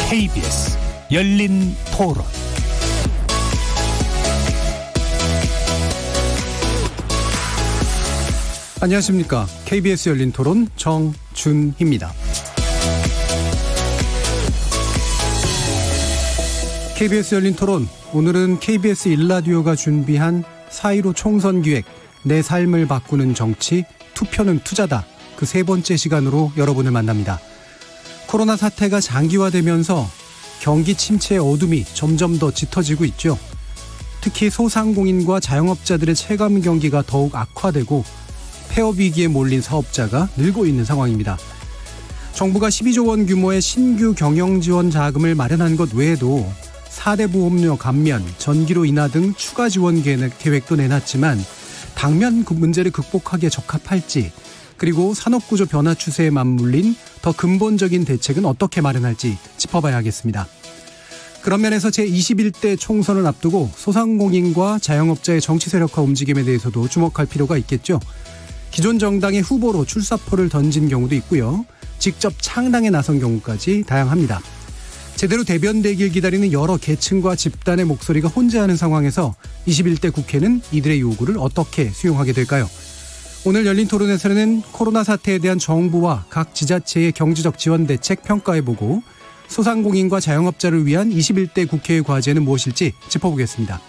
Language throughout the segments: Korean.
KBS 열린 토론. 안녕하십니까. KBS 열린 토론 정준희입니다. KBS 열린 토론, 오늘은 KBS 1라디오가 준비한 4.15 총선 기획, 내 삶을 바꾸는 정치, 투표는 투자다. 그 세 번째 시간으로 여러분을 만납니다. 코로나 사태가 장기화되면서 경기 침체의 어둠이 점점 더 짙어지고 있죠. 특히 소상공인과 자영업자들의 체감 경기가 더욱 악화되고 폐업 위기에 몰린 사업자가 늘고 있는 상황입니다. 정부가 12조 원 규모의 신규 경영 지원 자금을 마련한 것 외에도 4대 보험료 감면, 전기료 인하 등 추가 지원 계획도 내놨지만 당면 그 문제를 극복하기에 적합할지, 그리고 산업구조 변화 추세에 맞물린 더 근본적인 대책은 어떻게 마련할지 짚어봐야 하겠습니다. 그런 면에서 제21대 총선을 앞두고 소상공인과 자영업자의 정치 세력화 움직임에 대해서도 주목할 필요가 있겠죠. 기존 정당의 후보로 출사표를 던진 경우도 있고요. 직접 창당에 나선 경우까지 다양합니다. 제대로 대변되길 기다리는 여러 계층과 집단의 목소리가 혼재하는 상황에서 21대 국회는 이들의 요구를 어떻게 수용하게 될까요? 오늘 열린 토론에서는 코로나 사태에 대한 정부와 각 지자체의 경제적 지원 대책 평가해보고 소상공인과 자영업자를 위한 21대 국회의 과제는 무엇일지 짚어보겠습니다.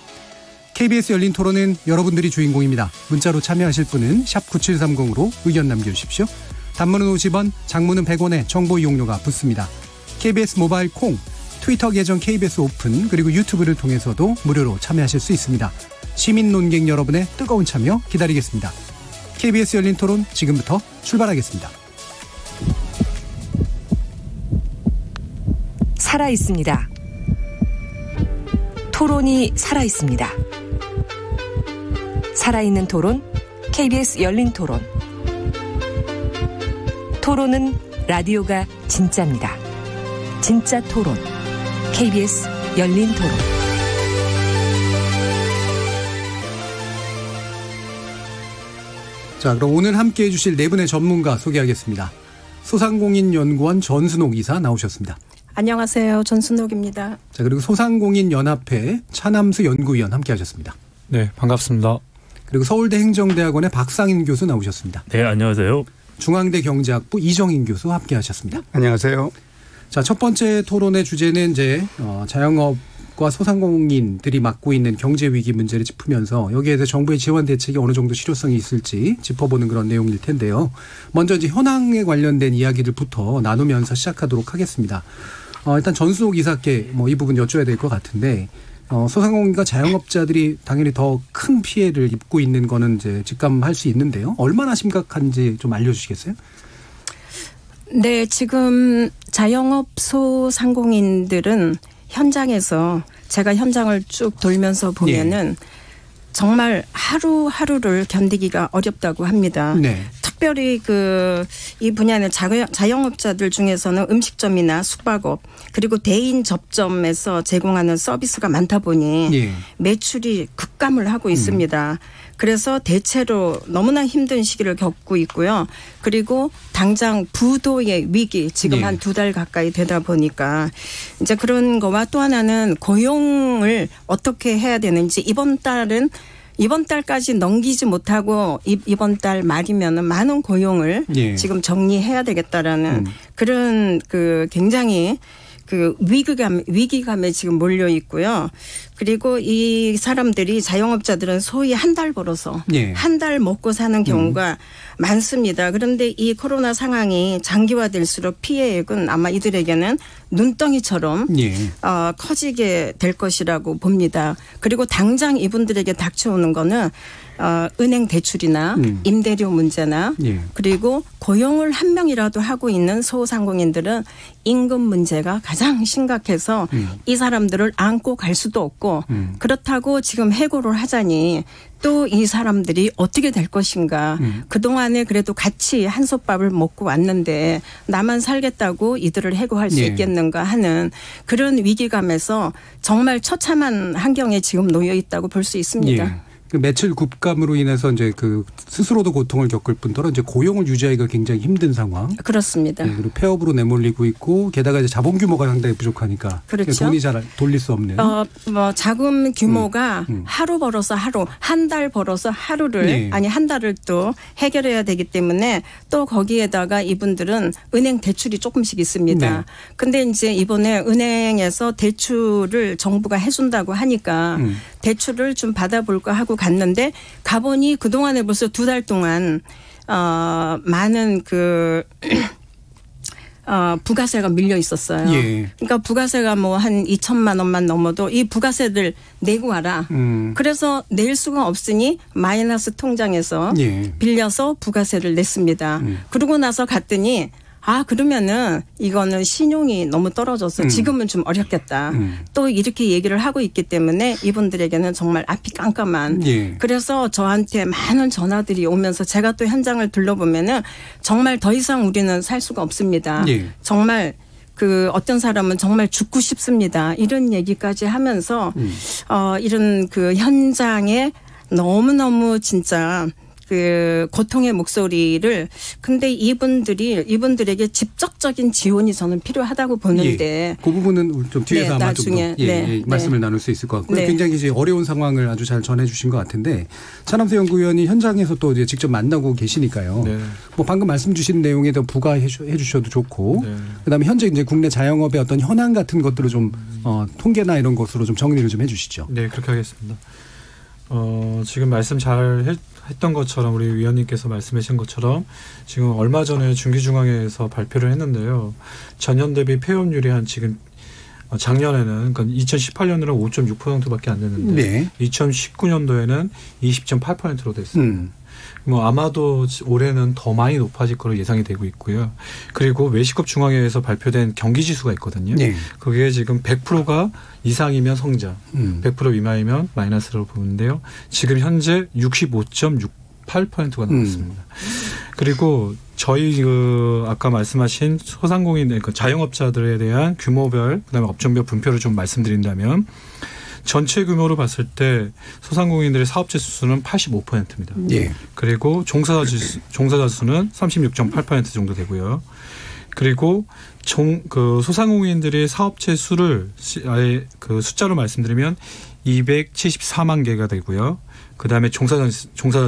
KBS 열린 토론은 여러분들이 주인공입니다. 문자로 참여하실 분은 샵 9730으로 의견 남겨주십시오. 단문은 50원, 장문은 100원에 정보 이용료가 붙습니다. KBS 모바일 콩, 트위터 계정 KBS 오픈, 그리고 유튜브를 통해서도 무료로 참여하실 수 있습니다. 시민 논객 여러분의 뜨거운 참여 기다리겠습니다. KBS 열린 토론 지금부터 출발하겠습니다. 살아있습니다. 토론이 살아있습니다. 살아있는 토론, KBS 열린 토론. 토론은 라디오가 진짜입니다. 진짜 토론, KBS 열린 토론. 자, 그럼 오늘 함께해 주실 네 분의 전문가 소개하겠습니다. 소상공인연구원 전순옥 이사 나오셨습니다. 안녕하세요. 전순옥입니다. 자, 그리고 소상공인연합회 차남수 연구위원 함께하셨습니다. 네, 반갑습니다. 그리고 서울대 행정대학원의 박상인 교수 나오셨습니다. 네, 안녕하세요. 중앙대 경제학부 이정인 교수 함께하셨습니다. 안녕하세요. 자, 첫 번째 토론의 주제는 이제 자영업과 소상공인들이 맡고 있는 경제 위기 문제를 짚으면서 여기에 대해 정부의 지원 대책이 어느 정도 실효성이 있을지 짚어보는 그런 내용일 텐데요. 먼저 이제 현황에 관련된 이야기들부터 나누면서 시작하도록 하겠습니다. 일단 전순옥 이사께 이 부분 여쭤야 될 것 같은데, 소상공인과 자영업자들이 당연히 더 큰 피해를 입고 있는 거는 이제 직감할 수 있는데요. 얼마나 심각한지 좀 알려주시겠어요? 네, 지금 자영업 소상공인들은 현장에서 제가 현장을 쭉 돌면서 보면은 정말 하루하루를 견디기가 어렵다고 합니다. 네. 특별히 이 분야는 자영업자들 중에서는 음식점이나 숙박업 그리고 대인 접점에서 제공하는 서비스가 많다 보니 매출이 급감을 하고 있습니다. 그래서 대체로 너무나 힘든 시기를 겪고 있고요. 그리고 당장 부도의 위기 지금 한 2달 가까이 되다 보니까 이제 그런 거와 또 하나는 고용을 어떻게 해야 되는지 이번 달까지 넘기지 못하고 이번 달 말이면은 많은 고용을 지금 정리해야 되겠다라는 그런 굉장히 위기감에 지금 몰려 있고요. 그리고 이 사람들이 자영업자들은 소위 한 달 벌어서 한 달 먹고 사는 경우가 많습니다. 그런데 이 코로나 상황이 장기화될수록 피해액은 아마 이들에게는 눈덩이처럼 커지게 될 것이라고 봅니다. 그리고 당장 이분들에게 닥쳐오는 거는 은행 대출이나 임대료 문제나 그리고 고용을 한 명이라도 하고 있는 소상공인들은 임금 문제가 가장 심각해서 이 사람들을 안고 갈 수도 없고 그렇다고 지금 해고를 하자니 또 이 사람들이 어떻게 될 것인가. 그동안에 그래도 같이 한솥밥을 먹고 왔는데 나만 살겠다고 이들을 해고할 수 있겠는가 하는 그런 위기감에서 정말 처참한 환경에 지금 놓여 있다고 볼 수 있습니다. 그 며칠 굽감으로 인해서 이제 그 스스로도 고통을 겪을 뿐더러 이제 고용을 유지하기가 굉장히 힘든 상황. 그렇습니다. 네, 그리고 폐업으로 내몰리고 있고 게다가 이제 자본 규모가 상당히 부족하니까 그렇죠. 돈이 잘 돌릴 수 없는. 뭐 자금 규모가 하루 벌어서 하루, 한 달 벌어서 하루를 네. 아니 한 달을 또 해결해야 되기 때문에 또 거기에다가 이분들은 은행 대출이 조금씩 있습니다. 네. 근데 이제 이번에 은행에서 대출을 정부가 해준다고 하니까 대출을 좀 받아볼까 하고 갔는데 가보니 그동안에 벌써 2달 동안 많은 부가세가 밀려 있었어요. 예. 그러니까 부가세가 뭐 한 2천만 원만 넘어도 이 부가세들 내고 와라. 그래서 낼 수가 없으니 마이너스 통장에서 예. 빌려서 부가세를 냈습니다. 그러고 나서 갔더니 그러면은 이거는 신용이 너무 떨어져서 지금은 좀 어렵겠다. 또 이렇게 얘기를 하고 있기 때문에 이분들에게는 정말 앞이 깜깜한. 예. 그래서 저한테 많은 전화들이 오면서 제가 또 현장을 둘러보면은 정말 더 이상 우리는 살 수가 없습니다. 예. 정말 어떤 사람은 정말 죽고 싶습니다. 이런 얘기까지 하면서 이런 현장에 너무너무 진짜 고통의 목소리를 근데 이분들에게 직접적인 지원이 저는 필요하다고 보는데 예. 그 부분은 좀 뒤에서 아마 나중에 좀 더 말씀을 나눌 수 있을 것 같고요. 굉장히 이제 어려운 상황을 아주 잘 전해주신 것 같은데 차남수 연구위원이 현장에서 또 이제 직접 만나고 계시니까요. 네. 뭐 방금 말씀 주신 내용에 더 부가해 주셔도 좋고, 네. 그다음에 현재 이제 국내 자영업의 어떤 현황 같은 것들을 좀 통계나 이런 것으로 좀 정리를 좀 해주시죠. 네, 그렇게 하겠습니다. 지금 말씀 잘 했던 것처럼 우리 위원님께서 말씀해 주신 것처럼 지금 얼마 전에 중기중앙회에서 발표를 했는데요. 전년 대비 폐업률이 한 지금 작년에는 그러니까 2018년에는 5.6%밖에 안 됐는데 네. 2019년도에는 20.8%로 됐어요. 뭐 아마도 올해는 더 많이 높아질 거로 예상이 되고 있고요. 그리고 외식업 중앙회에서 발표된 경기지수가 있거든요. 네. 그게 지금 100%가 이상이면 성장, 100% 미만이면 마이너스로 보는데요. 지금 현재 65.68%가 나왔습니다. 그리고 저희 아까 말씀하신 소상공인 자영업자들에 대한 규모별 그다음에 업종별 분표를 좀 말씀드린다면 전체 규모로 봤을 때 소상공인들의 사업체 수는 85%입니다. 예. 그리고 종사자 수는 36.8% 정도 되고요. 그리고 소상공인들의 사업체 수를 아예 숫자로 말씀드리면 274만 개가 되고요. 그다음에 종사자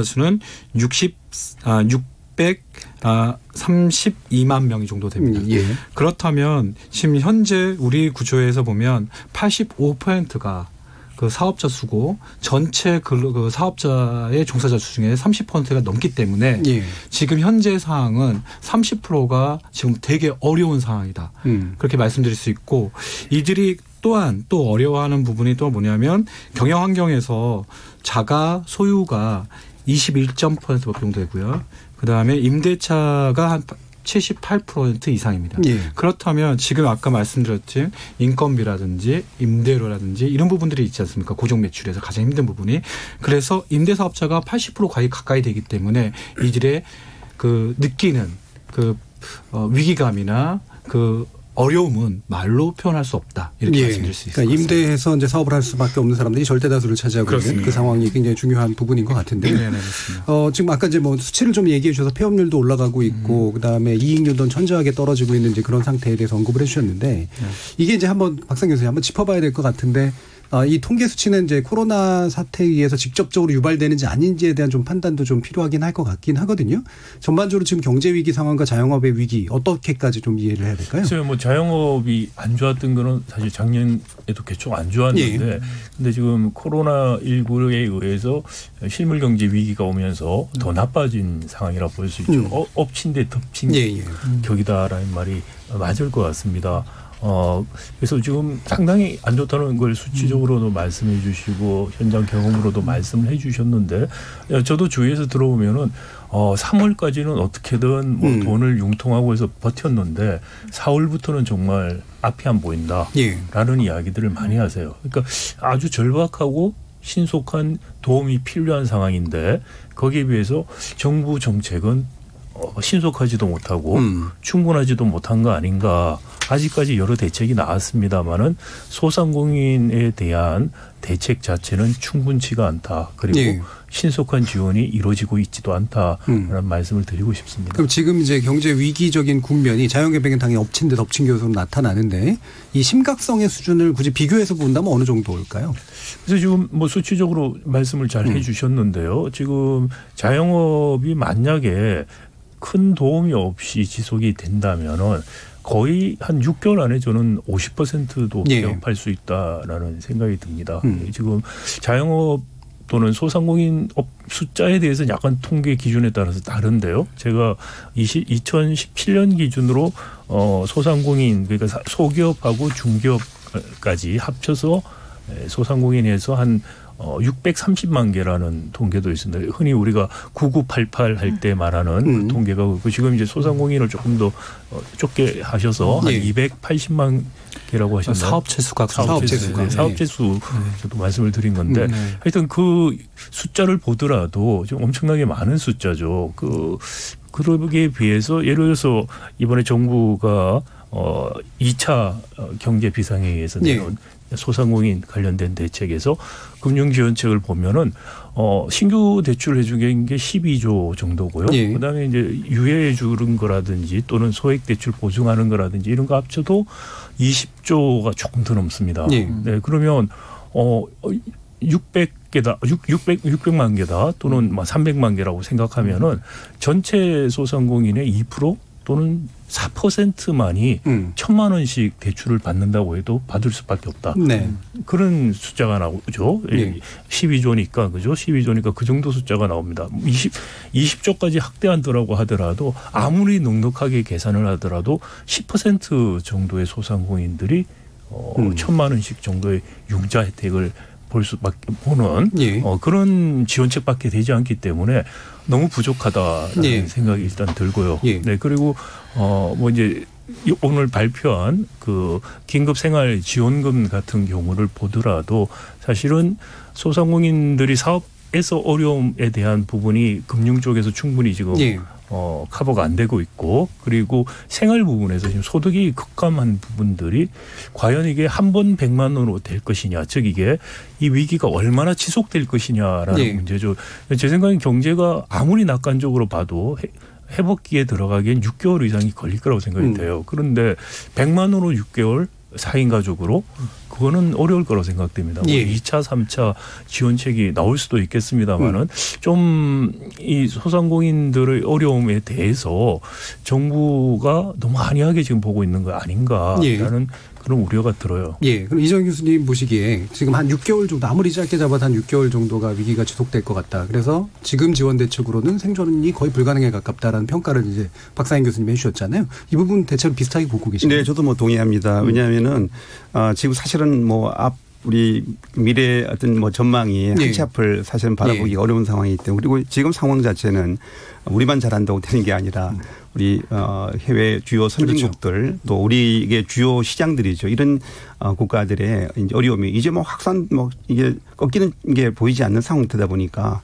수는 632만 명이 정도 됩니다. 예. 그렇다면 지금 현재 우리 구조에서 보면 85%가 그 사업자 수고 전체 그 사업자의 종사자 수 중에 30%가 넘기 때문에 예. 지금 현재 상황은 30%가 지금 되게 어려운 상황이다. 그렇게 말씀드릴 수 있고 이들이 또한 또 어려워하는 부분이 또 뭐냐면 경영 환경에서 자가 소유가 21.8% 정도 되고요. 그다음에 임대차가 한 78% 이상입니다. 예. 그렇다면 지금 아까 말씀드렸지 인건비라든지 임대료라든지 이런 부분들이 있지 않습니까? 고정 매출에서 가장 힘든 부분이. 그래서 임대사업자가 80% 거의 가까이 되기 때문에 이들의 느끼는 위기감이나 어려움은 말로 표현할 수 없다. 이렇게 말씀드릴 수 있습니다. 그러니까 임대해서 이제 사업을 할 수밖에 없는 사람들이 절대 다수를 차지하고 있는 그 상황이 굉장히 중요한 부분인 것 같은데. 네, 맞습니다. 지금 아까 이제 뭐 수치를 좀 얘기해 주셔서 폐업률도 올라가고 있고 그다음에 이익률도 천저하게 떨어지고 있는 이제 그런 상태에 대해서 언급을 해 주셨는데 이게 이제 한번 박상 교수님 한번 짚어봐야 될 것 같은데 이 통계 수치는 이제 코로나 사태에 의해서 직접적으로 유발되는지 아닌지에 대한 좀 판단도 좀 필요하긴 할 것 같긴 하거든요. 전반적으로 지금 경제 위기 상황과 자영업의 위기 어떻게까지 좀 이해를 해야 될까요? 글쎄요, 뭐 자영업이 안 좋았던 거는 사실 작년에도 계속 안 좋았는데, 근데 지금 코로나19에 의해서 실물 경제 위기가 오면서 더 나빠진 상황이라 볼 수 있죠. 엎친 데 덮친 격이다라는 말이 맞을 것 같습니다. 그래서 지금 상당히 안 좋다는 걸 수치적으로도 말씀해 주시고 현장 경험으로도 말씀을 해 주셨는데 저도 주위에서 들어보면은 3월까지는 어떻게든 뭐 돈을 융통하고 해서 버텼는데 4월부터는 정말 앞이 안 보인다라는 이야기들을 많이 하세요. 그러니까 아주 절박하고 신속한 도움이 필요한 상황인데 거기에 비해서 정부 정책은 신속하지도 못하고 충분하지도 못한 거 아닌가. 아직까지 여러 대책이 나왔습니다마는 소상공인에 대한 대책 자체는 충분치가 않다. 그리고 네. 신속한 지원이 이루어지고 있지도 않다라는 말씀을 드리고 싶습니다. 그럼 지금 이제 경제 위기적인 국면이 자연개발은 당연히 엎친 듯 엎친 격으로 나타나는데 이 심각성의 수준을 굳이 비교해서 본다면 어느 정도일까요? 그래서 지금 뭐 수치적으로 말씀을 잘 해주셨는데요. 지금 자영업이 만약에 큰 도움이 없이 지속이 된다면은 거의 한 6개월 안에 저는 50%도 개업할 수 있다라는 생각이 듭니다. 지금 자영업 또는 소상공인 업 숫자에 대해서는 약간 통계 기준에 따라서 다른데요. 제가 2017년 기준으로 소상공인 그러니까 소기업하고 중기업까지 합쳐서 소상공인에서 한 630만 개라는 통계도 있습니다. 흔히 우리가 9988 할 때 말하는 그 통계가 그렇고 지금 이제 소상공인을 조금 더 좁게 하셔서 한 280만 개라고 하셨나요? 사업체 수가. 사업체 수 저도 말씀을 드린 건데 하여튼 그 숫자를 보더라도 좀 엄청나게 많은 숫자죠. 그러기에 비해서 예를 들어서 이번에 정부가 2차 경제 비상회의에서 내놓은 소상공인 관련된 대책에서 금융지원책을 보면은 신규 대출을 해주는 게 12조 정도고요. 그다음에 이제 유예해 주는 거라든지 또는 소액 대출 보증하는 거라든지 이런 거 합쳐도 20조가 조금 더 넘습니다. 네, 그러면 600만 개다 또는 300만 개라고 생각하면은 전체 소상공인의 2% 또는 4%만이 1,000만 원씩 대출을 받는다고 해도 받을 수밖에 없다. 네. 그런 숫자가 나오죠. 12조니까 그죠? 12조니까 그 정도 숫자가 나옵니다. 20조까지 확대한다고 하더라도 아무리 넉넉하게 계산을 하더라도 10% 정도의 소상공인들이 1,000만 원씩 정도의 융자 혜택을 볼 수밖에 보는 그런 지원책밖에 되지 않기 때문에 너무 부족하다라는 생각이 일단 들고요. 네, 그리고 뭐 이제 오늘 발표한 그 긴급 생활 지원금 같은 경우를 보더라도 사실은 소상공인들이 사업에서 어려움에 대한 부분이 금융 쪽에서 충분히 지금 커버가 안 되고 있고 그리고 생활 부분에서 지금 소득이 급감한 부분들이 과연 이게 한 번 100만 원으로 될 것이냐 즉 이게 이 위기가 얼마나 지속될 것이냐라는 문제죠. 제 생각엔 경제가 아무리 낙관적으로 봐도 회복기에 들어가기엔 6개월 이상이 걸릴 거라고 생각이 돼요. 그런데 100만 원으로 6개월 4인 가족으로 그거는 어려울 거라고 생각됩니다. 2차, 3차 지원책이 나올 수도 있겠습니다만은 좀 이 소상공인들의 어려움에 대해서 정부가 너무 한이하게 지금 보고 있는 거 아닌가라는 그런 우려가 들어요. 그럼 이정 교수님 보시기에 지금 한 6개월 정도 아무리 짧게 잡아도 한 6개월 정도가 위기가 지속될 것 같다. 그래서 지금 지원 대책으로는 생존이 거의 불가능에 가깝다라는 평가를 이제 박상인 교수님이 해주셨잖아요. 이 부분 대체로 비슷하게 보고 계시나요? 네, 저도 뭐 동의합니다. 왜냐하면은 지금 사실은 뭐 우리 미래 어떤 뭐 전망이 한치 앞을 사실은 바라보기 어려운 상황이기 때문에 그리고 지금 상황 자체는 우리만 잘한다고 되는 게 아니라 우리 해외 주요 선진국들 또 우리의 주요 시장들이죠. 이런 국가들의 이제 어려움이 이제 뭐 확산 뭐 이게 꺾이는 게 보이지 않는 상황이다 보니까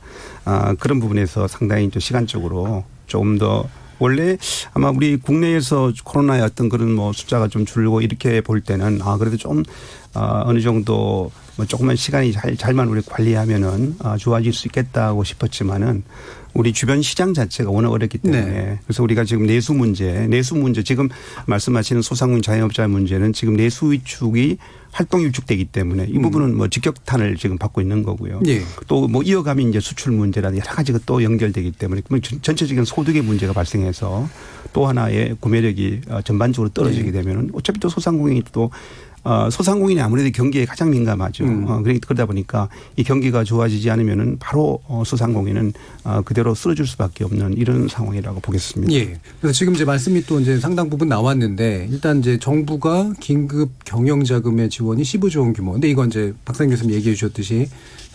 그런 부분에서 상당히 좀 시간적으로 조금 더 원래 아마 우리 국내에서 코로나의 어떤 그런 뭐 숫자가 좀 줄고 이렇게 볼 때는 그래도 좀 어느 정도 뭐 조금만 시간이 잘만 우리 관리하면은 좋아질 수 있겠다고 싶었지만은 우리 주변 시장 자체가 워낙 어렵기 때문에 그래서 우리가 지금 내수 문제 지금 말씀하시는 소상공인 자영업자 문제는 지금 내수 위축이 활동 위축되기 때문에 이 부분은 뭐 직격탄을 지금 받고 있는 거고요. 또 뭐 이어가면 이제 수출 문제라든지 여러 가지가 또 연결되기 때문에 전체적인 소득의 문제가 발생해서 또 하나의 구매력이 전반적으로 떨어지게 되면은 어차피 또 소상공인이 또 소상공인이 아무래도 경기에 가장 민감하죠. 그러다 보니까 이 경기가 좋아지지 않으면은 바로 소상공인은 그대로 쓰러질 수밖에 없는 이런 상황이라고 보겠습니다. 그래서 지금 이제 말씀이 또 이제 상당 부분 나왔는데 일단 이제 정부가 긴급 경영 자금의 지원이 15조 원 규모. 근데 이건 이제 박상인 교수님 얘기해 주셨듯이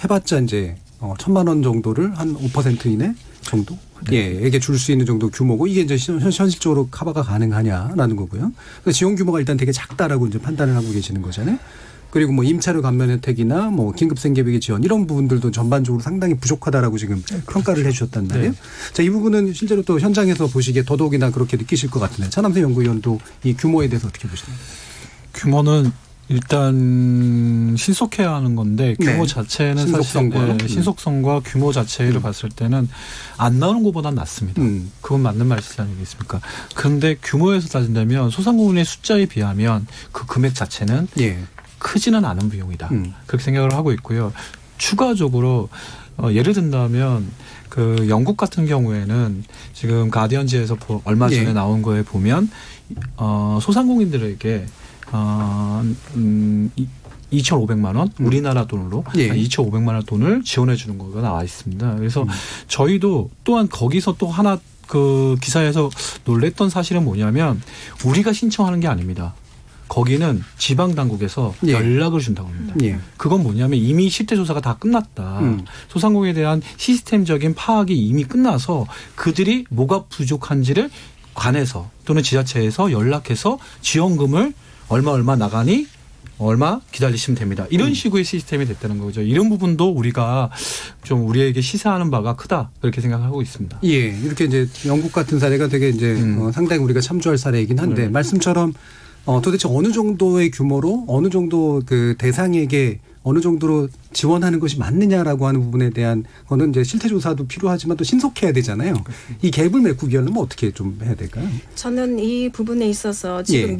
해봤자 이제 1,000만 원 정도를 한 5% 이내 정도? 에게 줄 수 있는 정도 규모고 이게 이제 현실적으로 커버가 가능하냐라는 거고요. 그래서 지원 규모가 일단 되게 작다라고 이제 판단을 하고 계시는 거잖아요. 그리고 뭐 임차료 감면 혜택이나 뭐 긴급 생계비계 지원 이런 부분들도 전반적으로 상당히 부족하다라고 지금 평가를 해주셨단 말이에요. 네. 자, 이 부분은 실제로 또 현장에서 보시기에 더더욱이나 그렇게 느끼실 것 같은데 차남세 연구위원도 이 규모에 대해서 어떻게 보시나요? 규모는 일단 신속해야 하는 건데 규모 네. 자체는 신속성과. 사실 신속성과 규모 자체를 봤을 때는 안 나오는 것보다는 낫습니다. 그건 맞는 말씀이 아니겠습니까? 그런데 규모에서 따진다면 소상공인의 숫자에 비하면 그 금액 자체는 크지는 않은 비용이다. 그렇게 생각을 하고 있고요. 추가적으로 예를 든다면 그 영국 같은 경우에는 지금 가디언지에서 얼마 전에 나온 거에 보면 소상공인들에게 2,500만 원 우리나라 돈으로 2,500만 원 돈을 지원해 주는 거가 나와 있습니다. 그래서 저희도 또한 거기서 또 하나 그 기사에서 놀랬던 사실은 뭐냐면 우리가 신청하는 게 아닙니다. 거기는 지방 당국에서 연락을 준다고 합니다. 그건 뭐냐면 이미 실태 조사가 다 끝났다. 소상공인에 대한 시스템적인 파악이 이미 끝나서 그들이 뭐가 부족한지를 관에서 또는 지자체에서 연락해서 지원금을 얼마 나가니 얼마 기다리시면 됩니다. 이런 식의 시스템이 됐다는 거죠. 이런 부분도 우리가 좀 우리에게 시사하는 바가 크다 그렇게 생각하고 있습니다. 예, 이렇게 이제 영국 같은 사례가 되게 이제 상당히 우리가 참조할 사례이긴 한데 말씀처럼 도대체 어느 정도의 규모로 어느 정도 그 대상에게 어느 정도로 지원하는 것이 맞느냐라고 하는 부분에 대한 거는 이제 실태 조사도 필요하지만 또 신속해야 되잖아요. 이 갭을 메꾸기 위해서는 어떻게 좀 해야 될까요? 저는 이 부분에 있어서 지금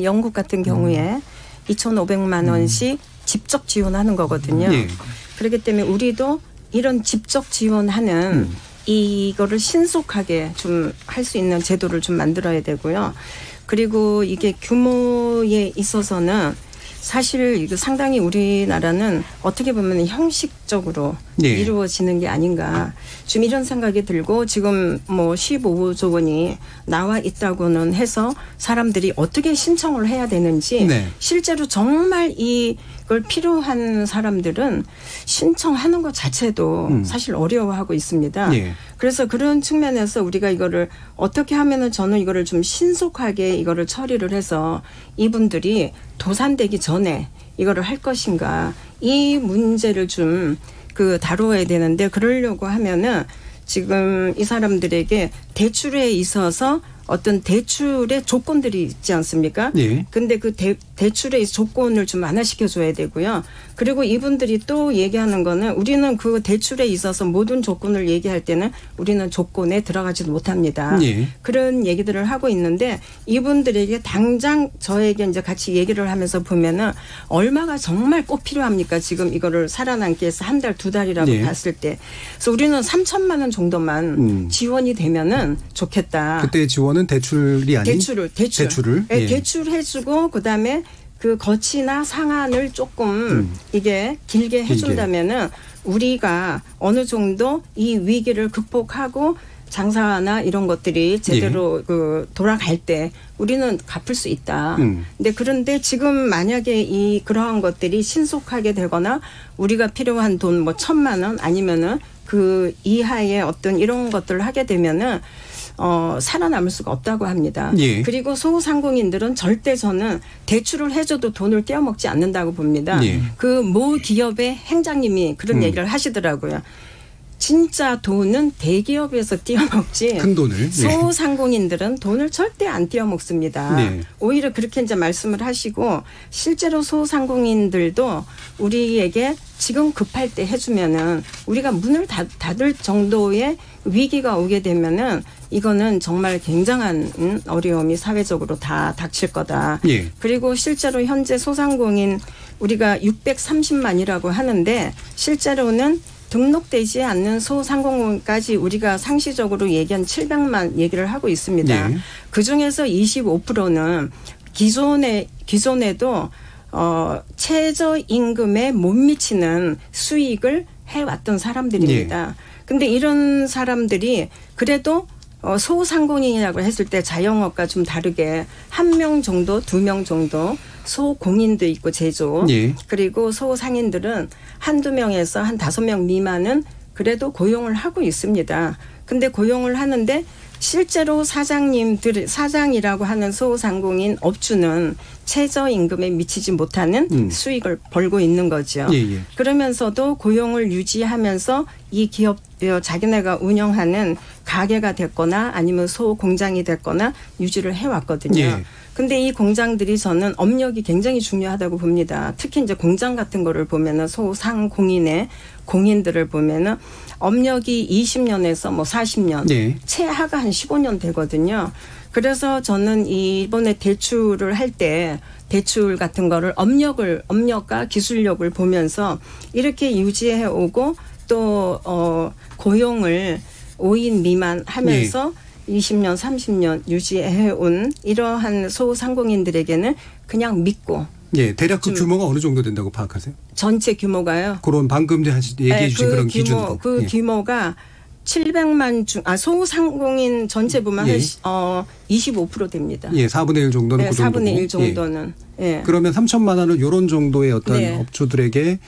영국 같은 경우에 2,500만 원씩 직접 지원하는 거거든요. 그렇기 때문에 우리도 이런 직접 지원하는 이거를 신속하게 좀 할 수 있는 제도를 좀 만들어야 되고요. 그리고 이게 규모에 있어서는 사실 이거 상당히 우리나라는 어떻게 보면 형식적으로 이루어지는 게 아닌가. 좀 이런 생각이 들고 지금 뭐 15조 원이 나와 있다고는 해서 사람들이 어떻게 신청을 해야 되는지 실제로 정말 이걸 필요한 사람들은 신청하는 것 자체도 사실 어려워하고 있습니다. 그래서 그런 측면에서 우리가 이거를 어떻게 하면은 저는 이거를 좀 신속하게 이거를 처리를 해서 이분들이 도산되기 전에 이거를 할 것인가 이 문제를 좀 다루어야 되는데 그러려고 하면은 지금 이 사람들에게 대출에 있어서 어떤 대출의 조건들이 있지 않습니까? 근데 그 대출의 조건을 좀 완화시켜 줘야 되고요. 그리고 이분들이 또 얘기하는 거는 우리는 그 대출에 있어서 모든 조건을 얘기할 때는 우리는 조건에 들어가지도 못합니다. 그런 얘기들을 하고 있는데 이분들에게 당장 저에게 이제 같이 얘기를 하면서 보면은 얼마가 정말 꼭 필요합니까? 지금 이거를 살아남기 위해서 한 달, 두 달이라고 봤을 때. 그래서 우리는 3천만 원 정도만 지원이 되면은 좋겠다. 그때 지원은 대출이 아닌 대출을 대출해주고 그다음에 그 거치나 상한을 조금 이게 길게 해준다면은 우리가 어느 정도 이 위기를 극복하고 장사나 이런 것들이 제대로 돌아갈 때 우리는 갚을 수 있다. 그런데 지금 만약에 그러한 것들이 신속하게 되거나 우리가 필요한 돈 뭐 1,000만 원 아니면은 그 이하의 어떤 이런 것들을 하게 되면은 살아남을 수가 없다고 합니다. 그리고 소상공인들은 절대 저는 대출을 해줘도 돈을 떼어먹지 않는다고 봅니다. 그 모 기업의 행장님이 그런 얘기를 하시더라고요. 진짜 돈은 대기업에서 떼어먹지 큰 돈을 소상공인들은 돈을 절대 안 떼어먹습니다. 오히려 그렇게 이제 말씀을 하시고 실제로 소상공인들도 우리에게 지금 급할 때 해주면은 우리가 문을 닫을 정도의 위기가 오게 되면은 이거는 정말 굉장한 어려움이 사회적으로 다 닥칠 거다. 그리고 실제로 현재 소상공인 우리가 630만이라고 하는데 실제로는 등록되지 않는 소상공인까지 우리가 상시적으로 얘기한 700만 얘기를 하고 있습니다. 그중에서 25%는 기존에도 최저임금에 못 미치는 수익을 해왔던 사람들입니다. 근데 이런 사람들이 그래도 소상공인이라고 했을 때 자영업과 좀 다르게 1명 정도, 2명 정도 소공인도 있고 제조 그리고 소상인들은 한두 명에서 한 5명 미만은 그래도 고용을 하고 있습니다. 근데 고용을 하는데 실제로 사장이라고 하는 소상공인 업주는 최저임금에 미치지 못하는 수익을 벌고 있는 거죠. 예. 그러면서도 고용을 유지하면서 이 기업 자기네가 운영하는 가게가 됐거나 아니면 소공장이 됐거나 유지를 해왔거든요. 예. 근데 이 공장들이 저는 업력이 굉장히 중요하다고 봅니다. 특히 이제 공장 같은 거를 보면은 소상공인의 공인들을 보면은 업력이 20년에서 뭐 40년, 네. 최하가 한 15년 되거든요. 그래서 저는 이번에 대출을 할 때 대출 같은 거를 업력과 기술력을 보면서 이렇게 유지해 오고 또 고용을 5인 미만 하면서 네. 20년, 30년 유지해 온 이러한 소상공인들에게는 그냥 믿고. 예, 대략 그 규모가 어느 정도 된다고 파악하세요? 전체 규모가요? 그런 방금 얘기해 주신 그런 기준으로. 그 예. 규모가 700만 소상공인 전체 보면 예. 한 25% 됩니다. 예, 4분의 1 정도는 네, 그 정도고. 4분의 1 정도는. 예. 그러면 3천만 원을 이런 정도의 어떤 네. 업주들에게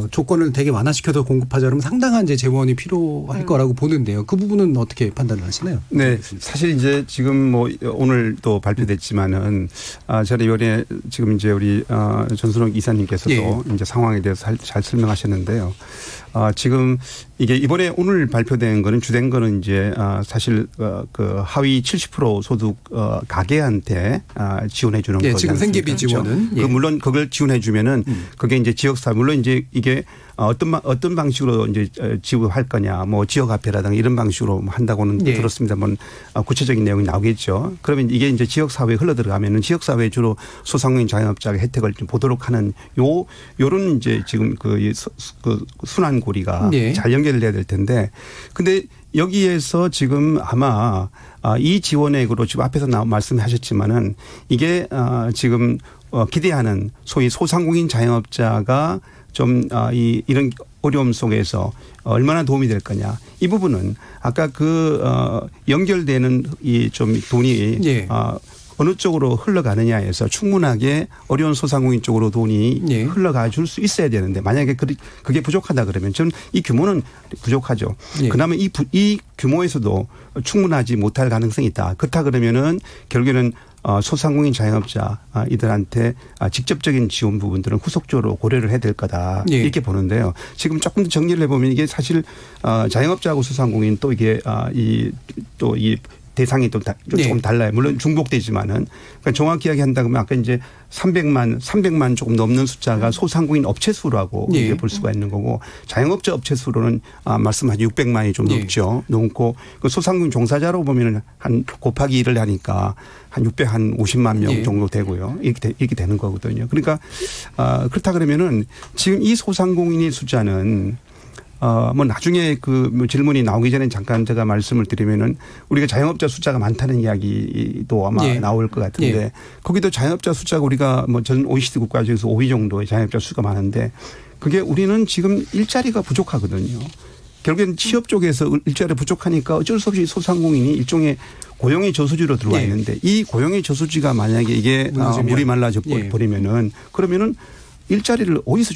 조건을 되게 완화시켜서 공급하자 그러면 상당한 이제 재원이 필요할 거라고 보는데요. 그 부분은 어떻게 판단을 하시나요? 네. 사실 이제 지금 뭐 오늘 또 발표됐지만은 저는 이번에 지금 이제 우리 전순옥 이사님께서도 예. 이제 상황에 대해서 잘 설명하셨는데요. 지금 이게 이번에 오늘 발표된 거는 주된 거는 이제 사실 그 하위 70% 소득 가게한테 지원해 주는 거죠. 지금 생계비 지원은. 그렇죠? 예. 물론 그걸 지원해 주면은 그게 이제 지역사 물론 이제 이게 어떤 방식으로 이제 지급할 거냐, 뭐 지역화폐라든가 이런 방식으로 한다고는 예. 들었습니다만 구체적인 내용이 나오겠죠. 그러면 이게 이제 지역사회에 흘러 들어가면은 지역사회 주로 소상공인 자영업자의 혜택을 좀 보도록 하는 요런 이제 지금 그 순환고리가 예. 잘 연결돼야 될 텐데, 근데 여기에서 지금 아마 이 지원액으로 지금 앞에서 말씀하셨지만은 이게 지금 기대하는 소위 소상공인 자영업자가 좀 이런 어려움 속에서 얼마나 도움이 될 거냐. 이 부분은 아까 연결되는 이 좀 돈이 예. 어느 쪽으로 흘러가느냐에서 충분하게 어려운 소상공인 쪽으로 돈이 예. 흘러가 줄 수 있어야 되는데 만약에 그게 부족하다 그러면 저는 이 규모는 부족하죠. 예. 그다음에 이 규모에서도 충분하지 못할 가능성이 있다. 그렇다 그러면은 결국에는 소상공인 자영업자 이들한테 직접적인 지원 부분들은 후속적으로 고려를 해야 될 거다. 예. 이렇게 보는데요. 지금 조금 더 정리를 해보면 이게 사실 자영업자하고 소상공인 또 이게 이 대상이 또 조금 달라요. 물론 중복되지만은 그러니까 정확히 이야기한다면 아까 이제 300만 조금 넘는 숫자가 소상공인 업체 수라고 예. 볼 수가 있는 거고 자영업자 업체 수로는 말씀하신 600만이 좀 넘죠. 넘고 그 소상공인 종사자로 보면은 한 곱하기 1을 하니까 한 650만 명 예. 정도 되고요. 이렇게 되는 거거든요. 그러니까 그렇다 그러면은 지금 이 소상공인의 숫자는 뭐 나중에 그 질문이 나오기 전에 잠깐 제가 말씀을 드리면은 우리가 자영업자 숫자가 많다는 이야기도 아마 예. 나올 것 같은데 예. 거기도 자영업자 숫자가 우리가 뭐 전 OECD 국가 중에서 5위 정도의 자영업자 수가 많은데 그게 우리는 지금 일자리가 부족하거든요. 결국엔 취업 쪽에서 일자리가 부족하니까 어쩔 수 없이 소상공인이 일종의 고용의 저수지로 들어와 예. 있는데 이 고용의 저수지가 만약에 이게 물이 말라져 버리면은 그러면은 일자리를 어디서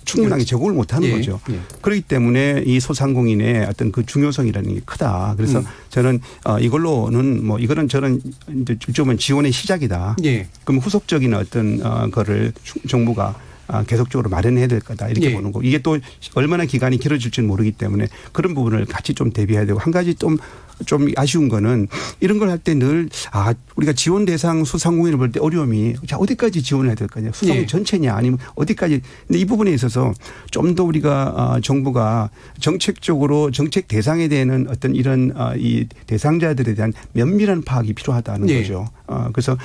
충분하게 제공을 못하는 예. 거죠. 예. 그렇기 때문에 이 소상공인의 어떤 그 중요성이라는 게 크다. 그래서 저는 이걸로는 뭐 이거는 저는 이제 일종의 지원의 시작이다. 예. 그럼 후속적인 어떤 거를 정부가 계속적으로 마련해야 될 거다. 이렇게 예. 보는 거. 이게 또 얼마나 기간이 길어질지는 모르기 때문에 그런 부분을 같이 좀 대비해야 되고 한 가지 좀 아쉬운 거는 이런 걸 할 때 늘 우리가 지원 대상 소상공인을 볼 때 어려움이 자 어디까지 지원을 해야 될 거냐. 소상공인 예. 전체냐 아니면 어디까지. 근데 이 부분에 있어서 좀 더 우리가 정부가 정책적으로 정책 대상에 대한 어떤 이런 이 대상자들에 대한 면밀한 파악이 필요하다는 예. 거죠. 그래서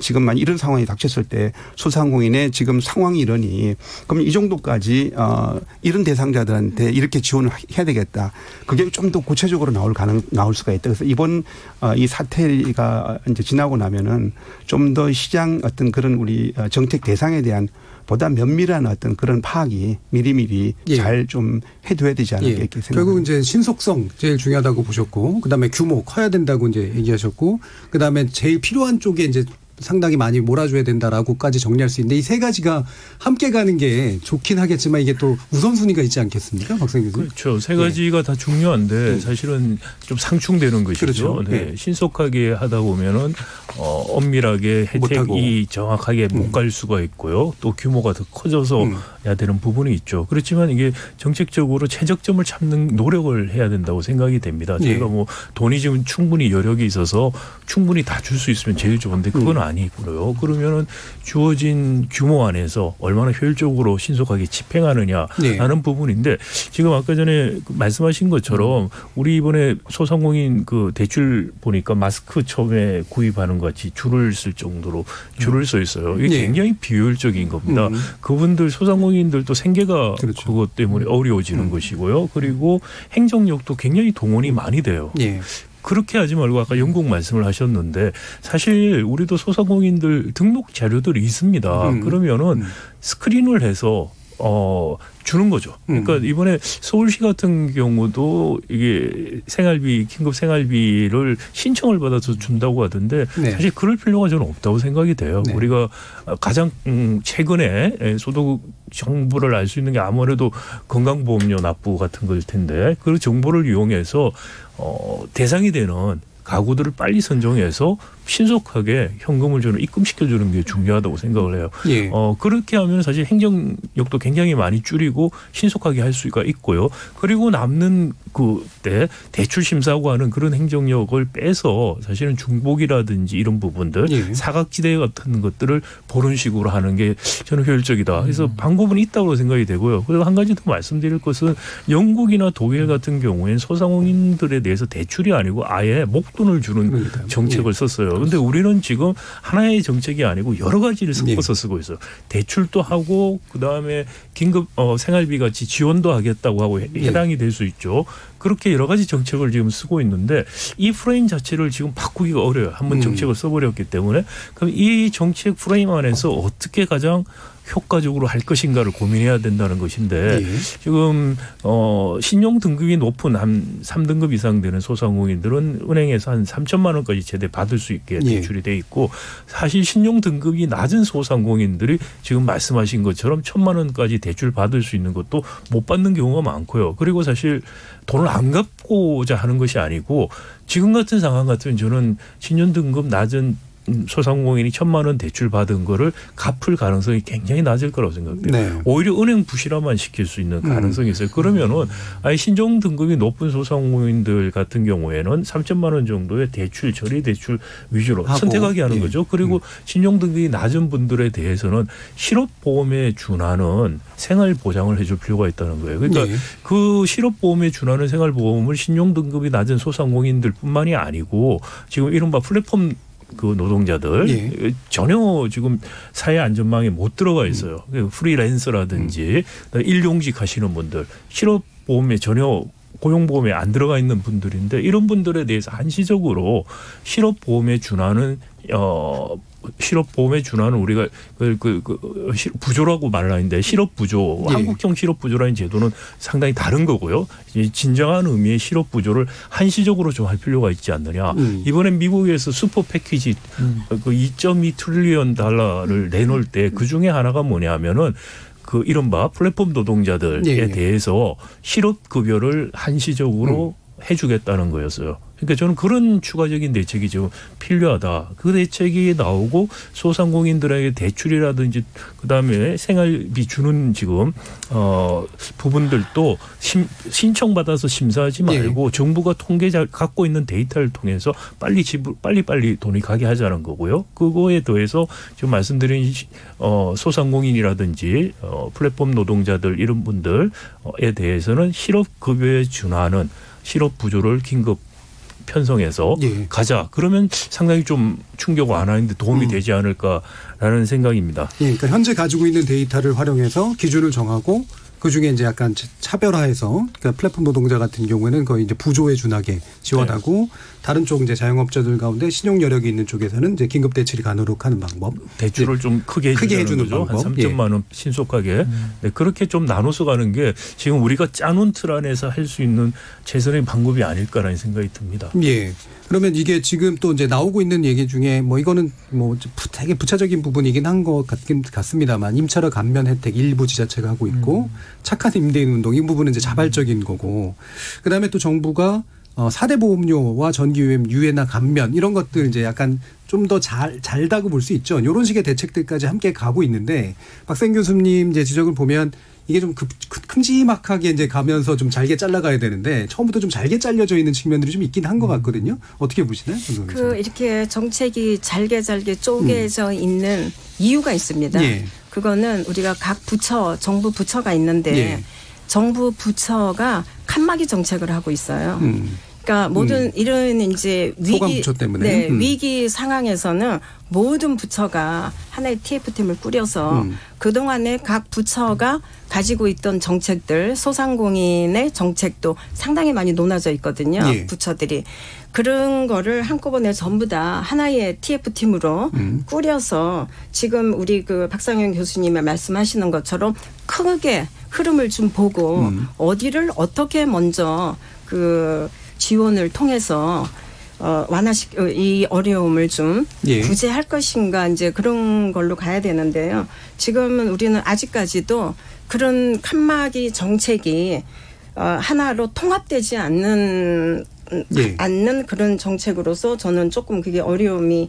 지금만 이런 상황이 닥쳤을 때 소상공인의 지금 상황이 이러니 그럼 이 정도까지 이런 대상자들한테 이렇게 지원을 해야 되겠다. 그게 좀 더 구체적으로 나올 수가 있다. 그래서 이번 이 사태가 이제 지나고 나면은 좀 더 시장 어떤 그런 우리 정책 대상에 대한 보다 면밀한 어떤 그런 파악이 미리미리 예. 잘 좀 해둬야 되지 않을까 예. 이렇게 생각합니다. 결국 이제 신속성 제일 중요하다고 보셨고, 그다음에 규모 커야 된다고 이제 얘기하셨고, 그다음에 제일 필요한 쪽에 이제 상당히 많이 몰아줘야 된다라고까지 정리할 수 있는데 이 세 가지가 함께 가는 게 좋긴 하겠지만 이게 또 우선순위가 있지 않겠습니까? 박성규 교수님. 그렇죠. 세 가지가 다 중요한데 사실은 좀 상충되는 것이죠. 그렇죠. 네. 신속하게 하다 보면은 엄밀하게 혜택이 정확하게 못 갈 수가 있고요. 또 규모가 더 커져서 해야 되는 부분이 있죠. 그렇지만 이게 정책적으로 최적점을 찾는 노력을 해야 된다고 생각이 됩니다. 저희가 뭐 돈이 지금 충분히 여력이 있어서 충분히 다 줄 수 있으면 제일 좋은데 그건 아니고요. 그러면은 주어진 규모 안에서 얼마나 효율적으로 신속하게 집행하느냐 하는 부분인데 지금 아까 전에 말씀하신 것처럼 우리 이번에 소상공인 그 대출 보니까 마스크 처음에 구입하는 것 같이 줄을 쓸 정도로 줄을 서 있어요. 이게 굉장히 비효율적인 겁니다. 그분들 소상공인들도 생계가 그렇죠. 그것 때문에 어려워지는 것이고요. 그리고 행정력도 굉장히 동원이 많이 돼요. 그렇게 하지 말고 아까 영국 말씀을 하셨는데 사실 우리도 소상공인들 등록 자료들이 있습니다. 그러면은 스크린을 해서 주는 거죠. 그러니까 이번에 서울시 같은 경우도 이게 생활비, 긴급 생활비를 신청을 받아서 준다고 하던데 사실 그럴 필요가 저는 없다고 생각이 돼요. 우리가 가장 최근에 소득 정보를 알 수 있는 게 아무래도 건강보험료 납부 같은 걸 텐데 그 정보를 이용해서 대상이 되는 가구들을 빨리 선정해서 신속하게 현금을 저는 입금시켜주는 게 중요하다고 생각을 해요. 그렇게 하면 사실 행정력도 굉장히 많이 줄이고 신속하게 할 수가 있고요. 그리고 남는 그때 대출 심사하고 하는 그런 행정력을 빼서 사실은 중복이라든지 이런 부분들 사각지대 같은 것들을 보는 식으로 하는 게 저는 효율적이다. 그래서 방법은 있다고 생각이 되고요. 그리고 한 가지 더 말씀드릴 것은 영국이나 독일 같은 경우에는 소상공인들에 대해서 대출이 아니고 아예 목돈을 주는 정책을 썼어요. 그런데 우리는 지금 하나의 정책이 아니고 여러 가지를 섞어서 쓰고 있어요. 대출도 하고 그다음에 긴급 생활비 같이 지원도 하겠다고 하고 해당이 될 수 있죠. 그렇게 여러 가지 정책을 지금 쓰고 있는데 이 프레임 자체를 지금 바꾸기가 어려워요. 한번 정책을 써버렸기 때문에. 그럼 이 정책 프레임 안에서 어떻게 가장 효과적으로 할 것인가를 고민해야 된다는 것인데 지금 신용 등급이 높은 한 3등급 이상 되는 소상공인들은 은행에서 한 3천만 원까지 제대 받을 수 있게 대출이 돼 있고 사실 신용 등급이 낮은 소상공인들이 지금 말씀하신 것처럼 1,000만 원까지 대출 받을 수 있는 것도 못 받는 경우가 많고요. 그리고 사실 돈을 안 갚고자 하는 것이 아니고 지금 같은 상황 같으면 저는 신용 등급 낮은 소상공인이 1,000만 원 대출 받은 거를 갚을 가능성이 굉장히 낮을 거라고 생각돼요. 오히려 은행 부실화만 시킬 수 있는 가능성이 있어요. 그러면은 아예 신용 등급이 높은 소상공인들 같은 경우에는 3천만 원 정도의 대출, 저리 대출 위주로 선택하게 하는 거죠. 그리고 신용 등급이 낮은 분들에 대해서는 실업보험에 준하는 생활 보장을 해줄 필요가 있다는 거예요. 그러니까 그 실업보험에 준하는 생활보험을 신용 등급이 낮은 소상공인들뿐만이 아니고 지금 이른바 플랫폼 그 노동자들 전혀 지금 사회 안전망에 못 들어가 있어요. 프리랜서라든지 일용직 하시는 분들 실업보험에 전혀 고용보험에 안 들어가 있는 분들인데 이런 분들에 대해서 한시적으로 실업보험에 준하는 실업보험에 준하는 우리가 부조라고 말을 하는데 실업부조, 한국형 실업부조라는 제도는 상당히 다른 거고요. 진정한 의미의 실업부조를 한시적으로 좀 할 필요가 있지 않느냐. 이번엔 미국에서 슈퍼 패키지 그 2.2 트릴리언 달러를 내놓을 때 그중에 하나가 뭐냐면은 그 이른바 플랫폼 노동자들에 대해서 실업급여를 한시적으로 해주겠다는 거였어요. 그러니까 저는 그런 추가적인 대책이 좀 필요하다. 그 대책이 나오고 소상공인들에게 대출이라든지 그다음에 생활비 주는 지금 부분들도 신청받아서 심사하지 말고 정부가 갖고 있는 데이터를 통해서 빨리 돈이 가게 하자는 거고요. 그거에 더해서 지금 말씀드린 소상공인이라든지 플랫폼 노동자들 이런 분들에 대해서는 실업급여에 준하는 실업부조를 긴급 편성해서 가자. 그러면 상당히 좀 충격 완화하는데 도움이 되지 않을까라는 생각입니다. 그러니까 현재 가지고 있는 데이터를 활용해서 기준을 정하고 그중에 이제 약간 차별화해서 그러니까 플랫폼 노동자 같은 경우에는 거의 이제 부조에 준하게 지원하고 다른 쪽 이제 자영업자들 가운데 신용 여력이 있는 쪽에서는 이제 긴급 대출이 가능하도록 하는 방법. 대출을 네. 좀 크게 해주는 거죠. 방법. 한 3천만 원 신속하게. 네, 그렇게 좀 나눠서 가는 게 지금 우리가 짜놓은 틀 안에서 할 수 있는 최선의 방법이 아닐까라는 생각이 듭니다. 예. 그러면 이게 지금 또 이제 나오고 있는 얘기 중에 뭐 이거는 뭐 되게 부차적인 부분이긴 한 것 같습니다만 임차료 감면 혜택 일부 지자체가 하고 있고 착한 임대인 운동 이 부분은 이제 자발적인 거고 그다음에 또 정부가 4대 보험료와 전기요금 유예나 감면 이런 것들 이제 약간 좀 더 잘다고 볼 수 있죠. 이런 식의 대책들까지 함께 가고 있는데 박생 교수님 이제 지적을 보면 이게 좀 큼지막하게 이제 가면서 좀 잘게 잘라가야 되는데 처음부터 좀 잘게 잘려져 있는 측면들이 좀 있긴 한 것 같거든요. 어떻게 보시나요? 이렇게 정책이 잘게 쪼개져 있는 이유가 있습니다. 예. 그거는 우리가 각 부처, 정부 부처가 있는데 예. 정부 부처가 칸막이 정책을 하고 있어요. 그러니까 모든 이런 이제 위기 때문에. 위기 상황에서는 모든 부처가 하나의 TF팀을 꾸려서 그동안에 각 부처가 가지고 있던 정책들 소상공인의 정책도 상당히 많이 논하져 있거든요. 예. 부처들이. 그런 거를 한꺼번에 전부 다 하나의 TF팀으로 꾸려서 지금 우리 그 박상현 교수님의 말씀하시는 것처럼 크게 흐름을 좀 보고 어디를 어떻게 먼저 그 지원을 통해서 이 어려움을 좀 예. 구제할 것인가 이제 그런 걸로 가야 되는데요. 지금은 우리는 아직까지도 그런 칸막이 정책이 하나로 통합되지 않는 그런 정책으로서 저는 조금 그게 어려움이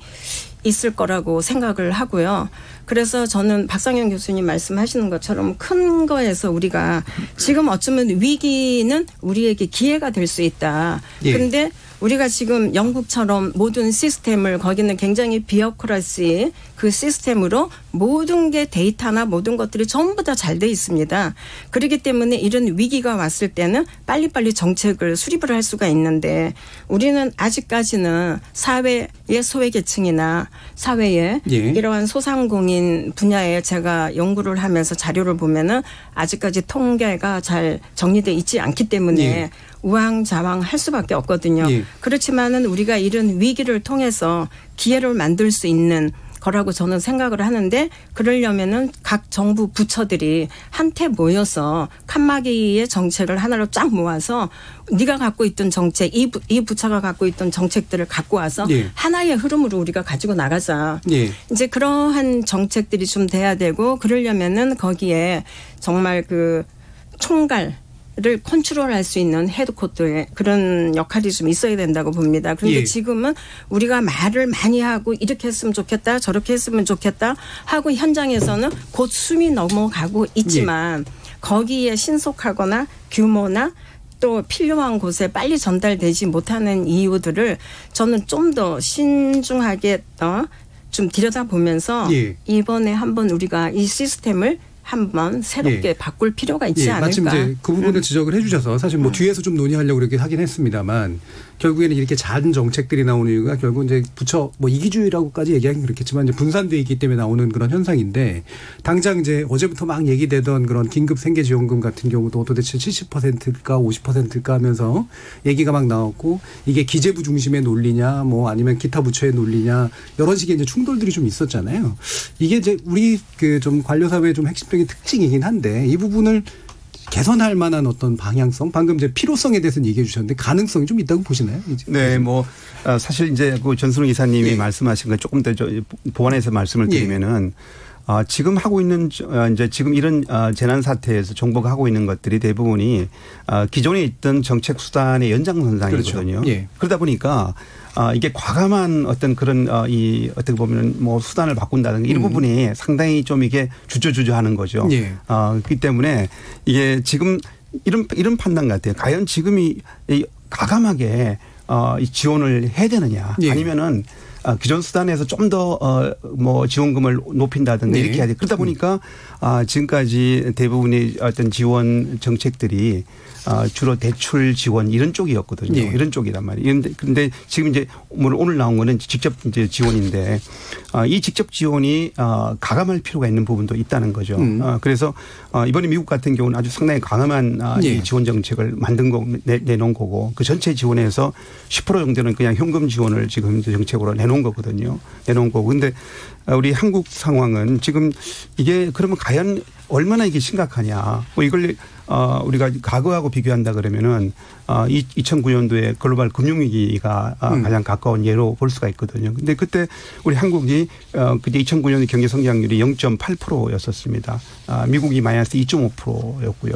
있을 거라고 생각을 하고요. 그래서 저는 박상현 교수님 말씀하시는 것처럼 큰 거에서 우리가 지금 어쩌면 위기는 우리에게 기회가 될 수 있다. 그런데 예. 우리가 지금 영국처럼 모든 시스템을 거기는 굉장히 비어크라시 그 시스템으로 모든 게 데이터나 모든 것들이 전부 다 잘 돼 있습니다. 그렇기 때문에 이런 위기가 왔을 때는 빨리빨리 정책을 수립을 할 수가 있는데 우리는 아직까지는 사회의 소외계층이나 사회의 예. 이러한 소상공인 분야에 제가 연구를 하면서 자료를 보면은 아직까지 통계가 잘 정리되어 있지 않기 때문에 예. 우왕좌왕할 수밖에 없거든요. 예. 그렇지만은 우리가 이런 위기를 통해서 기회를 만들 수 있는 거라고 저는 생각을 하는데 그러려면은 각 정부 부처들이 한테 모여서 칸막이의 정책을 하나로 쫙 모아서 네가 갖고 있던 정책, 이 부처가 갖고 있던 정책들을 갖고 와서 예. 하나의 흐름으로 우리가 가지고 나가자. 예. 이제 그러한 정책들이 좀 돼야 되고 그러려면은 거기에 정말 그 총괄 를 컨트롤할 수 있는 헤드코트의 그런 역할이 좀 있어야 된다고 봅니다. 그런데 예. 지금은 우리가 말을 많이 하고 이렇게 했으면 좋겠다 저렇게 했으면 좋겠다 하고 현장에서는 곧 숨이 넘어가고 있지만 예. 거기에 신속하거나 규모나 또 필요한 곳에 빨리 전달되지 못하는 이유들을 저는 좀 더 신중하게 좀 들여다보면서 예. 이번에 한번 우리가 이 시스템을 한번 새롭게 예. 바꿀 필요가 있지 않을까. 마침 이제 그 부분을 지적을 해 주셔서 사실 뭐 뒤에서 좀 논의하려고 그렇게 하긴 했습니다만 결국에는 이렇게 작은 정책들이 나오는 이유가 결국 이제 부처 뭐 이기주의라고까지 얘기하긴 그렇겠지만 이제 분산되어 있기 때문에 나오는 그런 현상인데 당장 이제 어제부터 막 얘기되던 그런 긴급 생계지원금 같은 경우도 도대체 70%일까 50%일까 하면서 얘기가 막 나왔고 이게 기재부 중심의 논리냐 뭐 아니면 기타 부처의 논리냐 여러 식의 이제 충돌들이 좀 있었잖아요. 이게 이제 우리 그 좀 관료사회의 좀 핵심적인 특징이긴 한데 이 부분을 개선할 만한 어떤 방향성, 방금 이제 필요성에 대해서는 얘기해 주셨는데 가능성이 좀 있다고 보시나요? 네, 뭐 사실 이제 그 전순우 이사님이 예. 말씀하신 거 조금 더 보완해서 말씀을 드리면은 지금 하고 있는 이제 지금 이런 재난 사태에서 정부가 하고 있는 것들이 대부분이 기존에 있던 정책 수단의 연장선상이거든요. 그렇죠. 예. 그러다 보니까 이게 과감한 어떤 그런 이 어떻게 보면 뭐 수단을 바꾼다든가 이런 부분이 상당히 좀 이게 주저하는 거죠. 예. 그렇기 때문에 이게 지금 이런 판단 같아요. 과연 지금이 과감하게 지원을 해야 되느냐 예. 아니면은 기존 수단에서 좀 더 뭐 지원금을 높인다든가 네. 이렇게 해야 돼. 그러다 보니까 지금까지 대부분의 어떤 지원 정책들이 주로 대출 지원 이런 쪽이었거든요. 예. 이런 쪽이란 말이에요. 그런데 지금 이제 오늘 나온 거는 직접 이제 지원인데 이 직접 지원이 가감할 필요가 있는 부분도 있다는 거죠. 그래서 이번에 미국 같은 경우는 아주 상당히 강함한 이 지원 정책을 내놓은 거고 그 전체 지원에서 10% 정도는 그냥 현금 지원을 지금 정책으로 내놓은 거거든요. 내놓은 거고. 근데 우리 한국 상황은 지금 이게 그러면 과연 얼마나 이게 심각하냐. 뭐 이걸 우리가 과거하고 비교한다 그러면은 2009년도에 글로벌 금융위기가 가장 가까운 예로 볼 수가 있거든요. 근데 그때 우리 한국이 그때 2009년 경제 성장률이 0.8%였었습니다. 미국이 마이너스 2.5%였고요.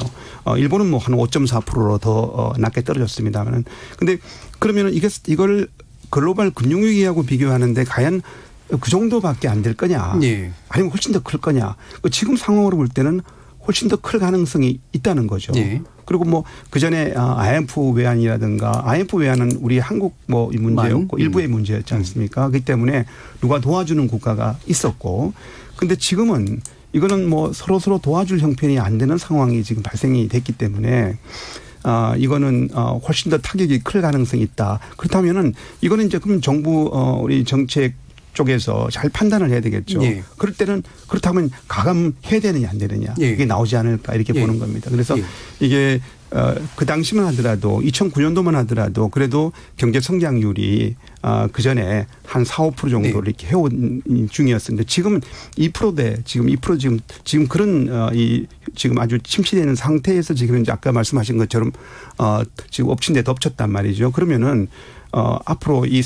일본은 뭐 한 5.4%로 더 낮게 떨어졌습니다만은. 근데 그러면은 이걸 글로벌 금융위기하고 비교하는데 과연 그 정도밖에 안 될 거냐. 예. 아니면 훨씬 더 클 거냐. 지금 상황으로 볼 때는 훨씬 더 클 가능성이 있다는 거죠. 예. 그리고 뭐 그전에 IMF 외환이라든가 IMF 외환은 우리 한국 뭐 이 문제였고 일부의 문제였지 않습니까? 그렇기 때문에 누가 도와주는 국가가 있었고 근데 지금은 이거는 뭐 서로 도와줄 형편이 안 되는 상황이 지금 발생이 됐기 때문에 이거는 훨씬 더 타격이 클 가능성이 있다. 그렇다면은 이거는 이제 그럼 정부 우리 정책 쪽에서 잘 판단을 해야 되겠죠. 예. 그럴 때는 그렇다면 가감해야 되느냐 안 되느냐 예. 이게 나오지 않을까 이렇게 보는 겁니다. 그래서 이게 그 당시만 하더라도 2009년도만 하더라도 그래도 경제 성장률이 그전에 한 4~5% 정도를 이렇게 해온 중이었는데 지금은 2%대 지금 2% 지금 그런 지금 아주 침체되는 상태에서 지금 이제 아까 말씀하신 것처럼 지금 엎친 데 덮쳤단 말이죠. 그러면은 앞으로 이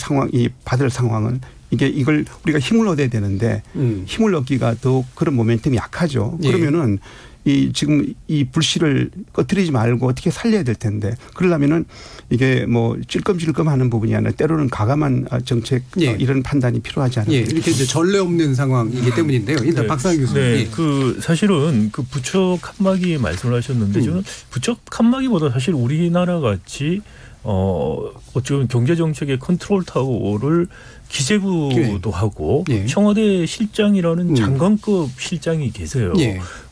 받을 상황은 이걸 우리가 힘을 얻어야 되는데 힘을 얻기가 더 그런 모멘텀이 약하죠. 그러면은 지금 이 불씨를 꺼뜨리지 말고 어떻게 살려야 될 텐데 그러려면은 이게 뭐 찔끔찔끔 하는 부분이 아니라 때로는 가감한 정책 이런 판단이 필요하지 않을까. 이렇게 이제 전례 없는 상황이기 때문인데요. 일단 박상희 교수님. 네. 그 사실은 그 부처 칸막이 말씀을 하셨는데 저는 부처 칸막이보다 사실 우리나라 같이 어쩌면 경제정책의 컨트롤 타워를 기재부도 하고 청와대 실장이라는 장관급 실장이 계세요.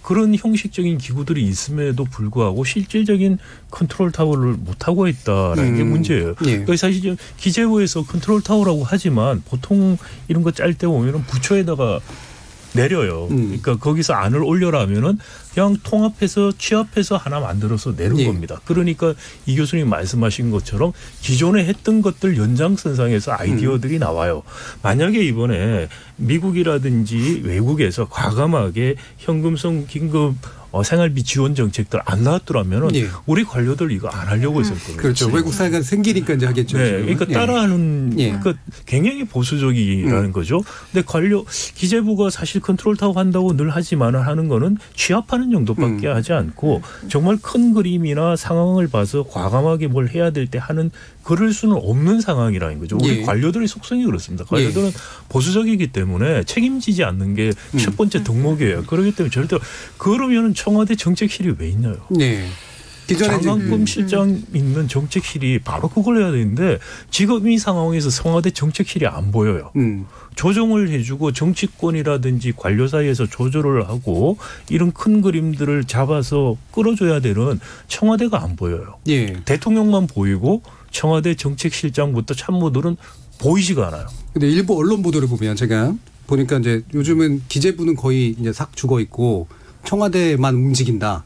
그런 형식적인 기구들이 있음에도 불구하고 실질적인 컨트롤 타워를 못하고 있다라는 게 문제예요. 그래서 사실 기재부에서 컨트롤 타워라고 하지만 보통 이런 거 짤 때 보면 부처에다가 내려요. 그러니까 거기서 안을 올려라 하면은 그냥 통합해서 취합해서 하나 만들어서 내는 겁니다. 그러니까 이 교수님 말씀하신 것처럼 기존에 했던 것들 연장선상에서 아이디어들이 나와요. 만약에 이번에 미국이라든지 외국에서 과감하게 현금성 긴급 생활비 지원 정책들 안 나왔더라면은 우리 관료들 이거 안 하려고 했었거든요. 그렇죠. 외국 사회가 생기니까 이제 하겠죠. 네, 그러니까 따라하는 그러니까 굉장히 보수적이라는 거죠. 근데 기재부가 사실 컨트롤 타워 한다고 늘 하지만 하는 거는 취합하는 정도밖에 하지 않고 정말 큰 그림이나 상황을 봐서 과감하게 뭘 해야 될 때 하는 그럴 수는 없는 상황이라는 거죠. 우리 관료들의 속성이 그렇습니다. 관료들은 보수적이기 때문에 책임지지 않는 게 첫 번째 덕목이에요. 그렇기 때문에 절대 그러면은 청와대 정책실이 왜 있나요? 장관급 실장 있는 정책실이 바로 그걸 해야 되는데 지금 이 상황에서 청와대 정책실이 안 보여요. 조정을 해주고 정치권이라든지 관료 사이에서 조절을 하고 이런 큰 그림들을 잡아서 끌어줘야 되는 청와대가 안 보여요. 대통령만 보이고 청와대 정책실장부터 참모들은 보이지가 않아요. 근데 일부 언론 보도를 보면 제가 보니까 이제 요즘은 기재부는 거의 이제 싹 죽어 있고 청와대만 움직인다.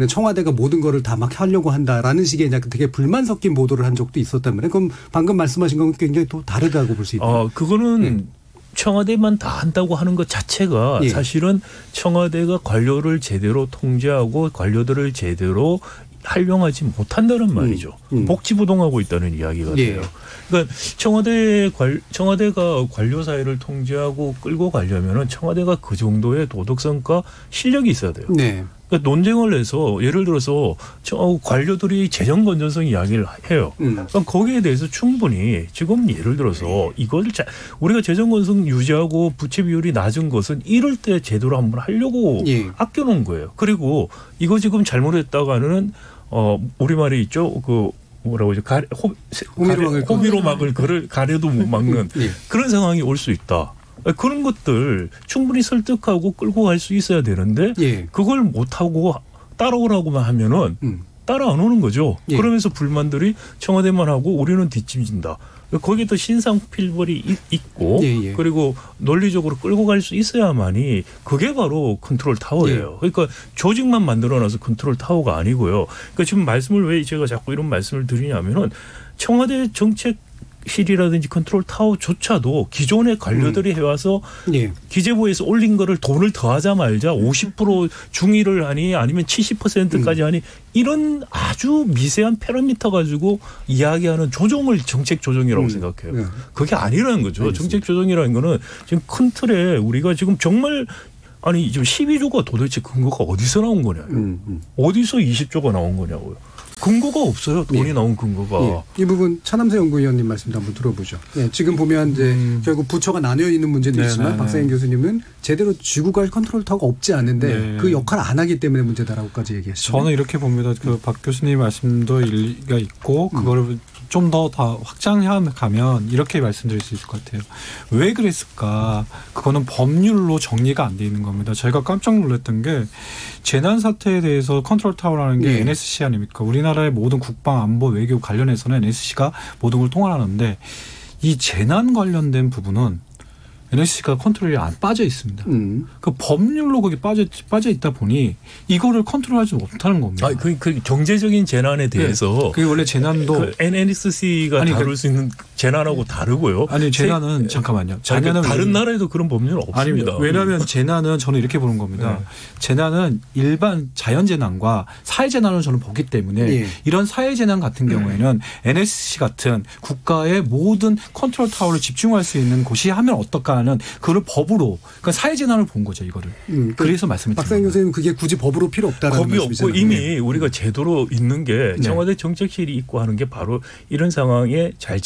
청와대가 모든 거를 다 막 하려고 한다라는 식의 되게 불만 섞인 보도를 한 적도 있었단 말이에요. 그럼 방금 말씀하신 건 굉장히 또 다르다고 볼 수 있나요? 그거는 청와대만 다 한다고 하는 것 자체가 사실은 청와대가 관료를 제대로 통제하고 관료들을 제대로 활용하지 못한다는 말이죠. 복지부동하고 있다는 이야기가 돼요. 그러니까 청와대가 관료 사회를 통제하고 끌고 가려면은 청와대가 그 정도의 도덕성과 실력이 있어야 돼요. 그러니까 논쟁을 해서 예를 들어서 관료들이 재정 건전성 이야기를 해요. 그럼 거기에 대해서 충분히 지금 예를 들어서 이걸 우리가 재정 건전성 유지하고 부채 비율이 낮은 것은 이럴 때 제대로 한번 하려고 아껴놓은 거예요. 그리고 이거 지금 잘못했다가는 우리말이 있죠. 그 뭐라고 하죠? 호미로 막을 가려도 못 막는 그런 상황이 올 수 있다. 그런 것들 충분히 설득하고 끌고 갈 수 있어야 되는데 그걸 못하고 따라오라고만 하면은 따라 안 오는 거죠. 예. 그러면서 불만들이 청와대만 하고 우리는 뒷짐진다. 거기에 또 신상 필벌이 있고 예. 그리고 논리적으로 끌고 갈 수 있어야만이 그게 바로 컨트롤 타워예요. 예. 그러니까 조직만 만들어놔서 컨트롤 타워가 아니고요. 그러니까 지금 말씀을 왜 제가 자꾸 이런 말씀을 드리냐면은 청와대 정책실이라든지 컨트롤 타워조차도 기존의 관료들이 해와서 예. 기재부에서 올린 거를 돈을 더하자 말자 50% 중위를 하니 아니면 70%까지 하니 이런 아주 미세한 패러미터 가지고 이야기하는 조정을 정책 조정이라고 생각해요. 그게 아니라는 거죠. 알겠습니다. 정책 조정이라는 거는 지금 큰 틀에 우리가 지금 정말 아니 지금 12조가 도대체 근거가 어디서 나온 거냐요. 어디서 20조가 나온 거냐고요. 근거가 없어요. 돈이 나온 근거가. 이 부분 차남세 연구위원님 말씀도 한번 들어보죠. 지금 보면 이제 결국 부처가 나뉘어 있는 문제도 있지만 박상현 교수님은 제대로 쥐고 갈 컨트롤 타워가 없지 않은데 그 역할을 안 하기 때문에 문제다라고까지 얘기하시죠. 저는 이렇게 봅니다. 그 박 교수님 말씀도 일리가 있고 그거를 좀 더 확장해 가면 이렇게 말씀드릴 수 있을 것 같아요. 왜 그랬을까? 그거는 법률로 정리가 안 돼 있는 겁니다. 제가 깜짝 놀랐던 게 재난 사태에 대해서 컨트롤 타워라는 게 NSC 아닙니까? 우리나라의 모든 국방, 안보, 외교 관련해서는 NSC가 모든 걸 통할하는데 이 재난 관련된 부분은 NSC가 컨트롤이 안 빠져 있습니다. 그 법률로 거기 빠져 있다 보니 이거를 컨트롤하지 못하는 겁니다. 그 경제적인 재난에 대해서 그게 원래 재난도 그 NSC가 다룰 수 있는 재난하고 다르고요. 아니 재난은 잠깐만요. 재난은 다른 나라에도 그런 법률은 없습니다. 아닙니다. 왜냐하면 재난은 저는 이렇게 보는 겁니다. 재난은 일반 자연재난과 사회재난을 저는 보기 때문에 이런 사회재난 같은 경우에는 NSC 같은 국가의 모든 컨트롤 타워를 집중할 수 있는 곳이 하면 어떨까 하는 그걸 법으로 그러니까 사회재난을 본 거죠. 이거를. 그래서 말씀을 드립니다. 박상현 교수님 그게 굳이 법으로 필요 없다라는 법이 말씀이잖아요. 없고 이미 우리가 제도로 있는 게 청와대 정책실이 있고 하는 게 바로 이런 상황에 잘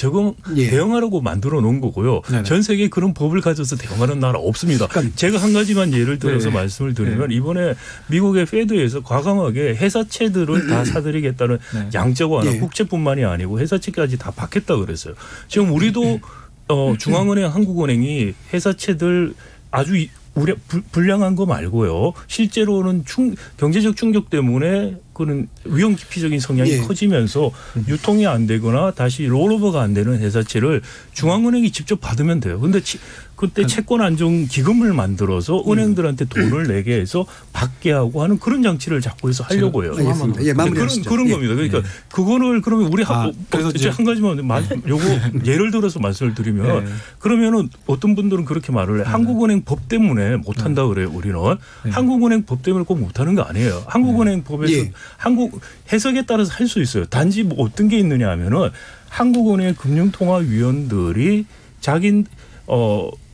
대응하라고 만들어 놓은 거고요. 전 세계에 그런 법을 가져서 대응하는 나라 없습니다. 그러니까 제가 한 가지만 예를 들어서 말씀을 드리면 이번에 미국의 페드에서 과감하게 회사채들을 다 사들이겠다는 양적 완화 국채뿐만이 아니고 회사채까지 다 받겠다 그랬어요. 지금 우리도 중앙은행, 한국은행이 회사채들 아주 불량한 거 말고요. 실제로는 경제적 충격 때문에 그런 위험 기피적인 성향이 커지면서 유통이 안 되거나 다시 롤오버가 안 되는 회사채를 중앙은행이 직접 받으면 돼요. 근데 그때 채권 안정 기금을 만들어서 은행들한테 돈을 내게 해서 받게 하고 하는 그런 장치를 자꾸 해서 하려고 해요. 그런 겁니다. 그러니까 그거를 그러면 우리 그래서 이제 한 가지만 요거 예를 들어서 말씀을 드리면 그러면은 어떤 분들은 그렇게 말을 해. 한국은행 법 때문에 못 한다 그래요. 우리는 한국은행 법 때문에 꼭 못 하는 거 아니에요. 한국은행 법에서 한국 해석에 따라서 할 수 있어요. 단지 뭐 어떤 게 있느냐 하면은 한국은행 금융통화위원들이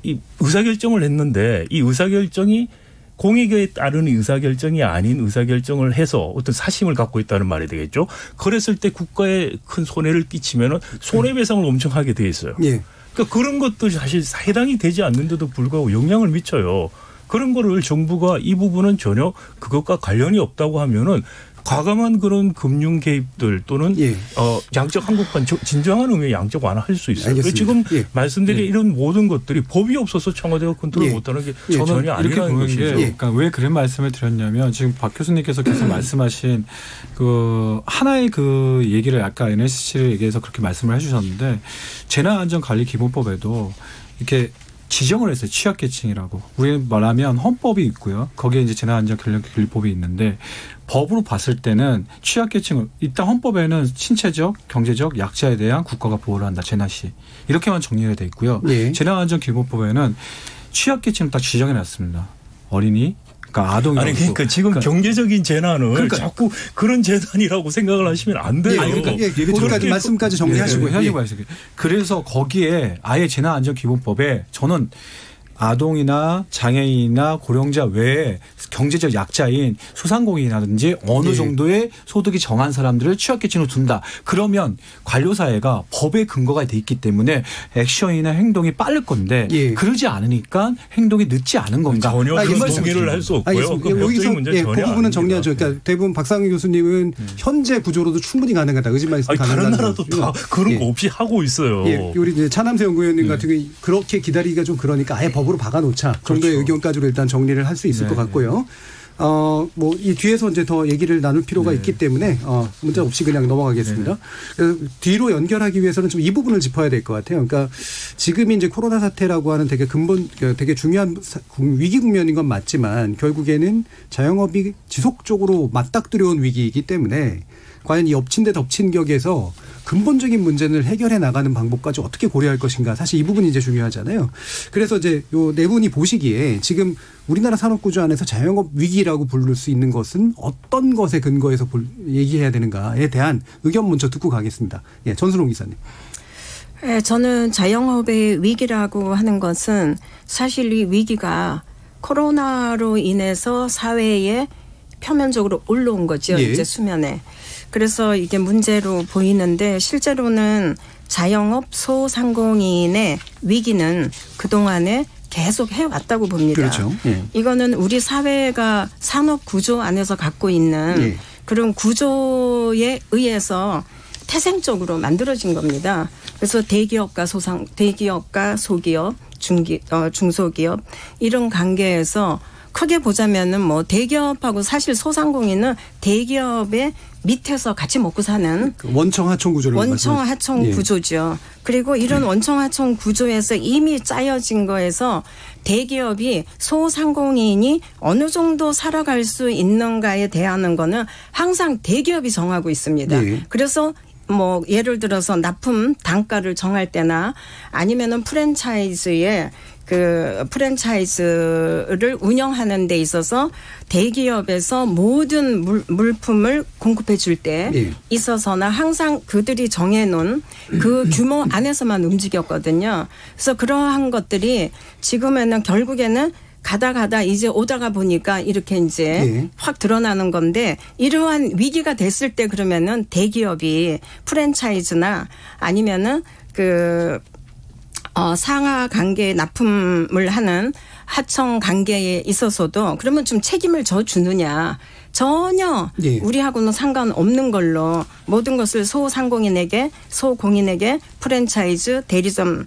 이 의사결정을 했는데 이 의사결정이 공익에 따르는 의사결정이 아닌 의사결정을 해서 어떤 사심을 갖고 있다는 말이 되겠죠. 그랬을 때 국가에 큰 손해를 끼치면은 손해배상을 엄청 하게 돼 있어요. 그러니까 그런 것도 사실 해당이 되지 않는데도 불구하고 영향을 미쳐요. 그런 거를 정부가 이 부분은 전혀 그것과 관련이 없다고 하면은 과감한 그런 금융 개입들 또는 양적 한국판 진정한 의미의 양적 완화할 수 있어요. 지금 말씀드린 이런 모든 것들이 법이 없어서 청와대가 컨트롤 못하는 게 전혀 아니라는 것이죠. 그러니까 왜 그런 말씀을 드렸냐면 지금 박 교수님께서 계속 말씀하신 그 하나의 그 얘기를 아까 NSC를 얘기해서 그렇게 말씀을 해주셨는데 재난안전관리기본법에도 이렇게 지정을 했어요. 취약계층이라고. 우리 말하면 헌법이 있고요. 거기에 이제 재난안전관리법이 있는데 법으로 봤을 때는 취약계층을 일단 헌법에는 신체적, 경제적 약자에 대한 국가가 보호를 한다. 재난 시. 이렇게만 정리가 돼 있고요. 재난안전기본법에는 취약계층을 딱 지정해 놨습니다. 어린이. 그러니까 아동이 아니 그러니까 지금 경제적인 재난을 자꾸 그런 재난이라고 생각을 하시면 안 돼요. 그러니까 말씀까지 정리하시고 그래서 거기에 아예 재난안전기본법에 저는 아동이나 장애인이나 고령자 외에 경제적 약자인 소상공인이라든지 어느 정도의 소득이 정한 사람들을 취약계층으로 둔다. 그러면 관료사회가 법에 근거가 돼 있기 때문에 액션이나 행동이 빠를 건데 그러지 않으니까 행동이 늦지 않은 건가. 전혀 그런 동의를 할 수 없고요. 여기서 그 부분은 정리하죠. 그러니까 대부분 박상현 교수님은 현재 구조로도 충분히 가능하다. 의지만 다른 나라도 다 그런 거 없이 하고 있어요. 우리 이제 차남세 연구위원님 같은 경우 그렇게 기다리기가 좀 그러니까 아예 법으로 박아놓자 정도의 의견까지로 일단 정리를 할 수 있을 것 같고요. 뭐 이 뒤에서 이제 더 얘기를 나눌 필요가 네. 있기 때문에 문제 없이 그냥 넘어가겠습니다. 네. 뒤로 연결하기 위해서는 좀 이 부분을 짚어야 될 것 같아요. 그러니까 지금이 이제 코로나 사태라고 하는 되게 되게 중요한 위기 국면인 건 맞지만 결국에는 자영업이 지속적으로 맞닥뜨려온 위기이기 때문에 과연 이 엎친 데 덮친 격에서 근본적인 문제를 해결해 나가는 방법까지 어떻게 고려할 것인가. 사실 이 부분이 이제 중요하잖아요. 그래서 이제 요 네 분이 보시기에 지금 우리나라 산업구조 안에서 자영업 위기라고 부를 수 있는 것은 어떤 것에 근거해서 얘기해야 되는가에 대한 의견 먼저 듣고 가겠습니다. 예, 전순홍 기사님. 네, 저는 자영업의 위기라고 하는 것은 사실 이 위기가 코로나로 인해서 사회에 표면적으로 올라온 거죠. 예. 이제 수면에. 그래서 이게 문제로 보이는데 실제로는 자영업 소상공인의 위기는 그동안에 계속 해왔다고 봅니다. 그렇죠. 예. 이거는 우리 사회가 산업 구조 안에서 갖고 있는 예. 그런 구조에 의해서 태생적으로 만들어진 겁니다. 그래서 대기업과 소기업, 중소기업 이런 관계에서 크게 보자면은 뭐 대기업하고 사실 소상공인은 대기업의 밑에서 같이 먹고 사는 원청 하청 구조를 원청 하청 구조죠. 그리고 이런 원청 하청 구조에서 이미 짜여진 거에서 대기업이 소상공인이 어느 정도 살아갈 수 있는가에 대한 거는 항상 대기업이 정하고 있습니다. 그래서 뭐 예를 들어서 납품 단가를 정할 때나 아니면은 프랜차이즈를 운영하는 데 있어서 대기업에서 모든 물품을 공급해 줄 때 있어서나 항상 그들이 정해놓은 그 규모 안에서만 움직였거든요. 그래서 그러한 것들이 지금에는 결국에는 가다 이제 오다가 보니까 이렇게 이제 확 드러나는 건데 이러한 위기가 됐을 때 그러면은 대기업이 프랜차이즈나 아니면은 상하 관계에 납품을 하는 하청 관계에 있어서도 그러면 좀 책임을 져주느냐. 전혀 우리하고는 상관없는 걸로 모든 것을 소공인에게 프랜차이즈 대리점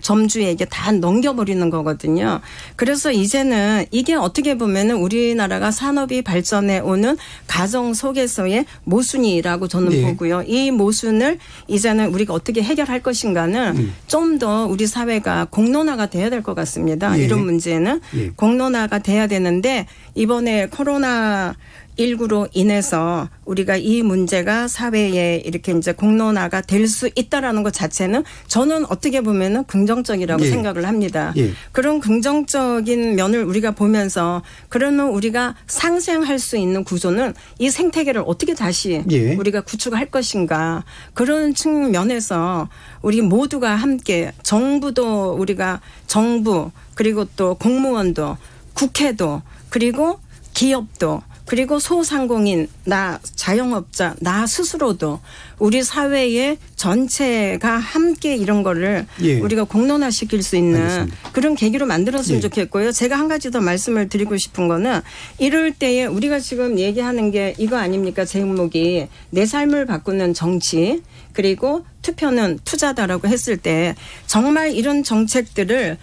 점주에게 다 넘겨버리는 거거든요. 그래서 이제는 이게 어떻게 보면은 우리나라가 산업이 발전해 오는 과정 속에서의 모순이라고 저는 보고요. 이 모순을 이제는 우리가 어떻게 해결할 것인가는 좀 더 우리 사회가 공론화가 돼야 될 것 같습니다. 이런 문제는 공론화가 돼야 되는데 이번에 코로나 19로 인해서 우리가 이 문제가 사회에 이렇게 이제 공론화가 될 수 있다라는 것 자체는 저는 어떻게 보면은 긍정적이라고 생각을 합니다. 그런 긍정적인 면을 우리가 보면서 그러면 우리가 상생할 수 있는 구조는 이 생태계를 어떻게 다시 우리가 구축할 것인가 그런 측면에서 우리 모두가 함께 정부도 우리가 정부 그리고 또 공무원도 국회도 그리고 기업도 그리고 소상공인, 나 자영업자, 나 스스로도 우리 사회의 전체가 함께 이런 거를 우리가 공론화시킬 수 있는 알겠습니다. 그런 계기로 만들었으면 좋겠고요. 제가 한 가지 더 말씀을 드리고 싶은 거는 이럴 때에 우리가 지금 얘기하는 게 이거 아닙니까? 제목이 내 삶을 바꾸는 정치 그리고 투표는 투자다라고 했을 때 정말 이런 정책들을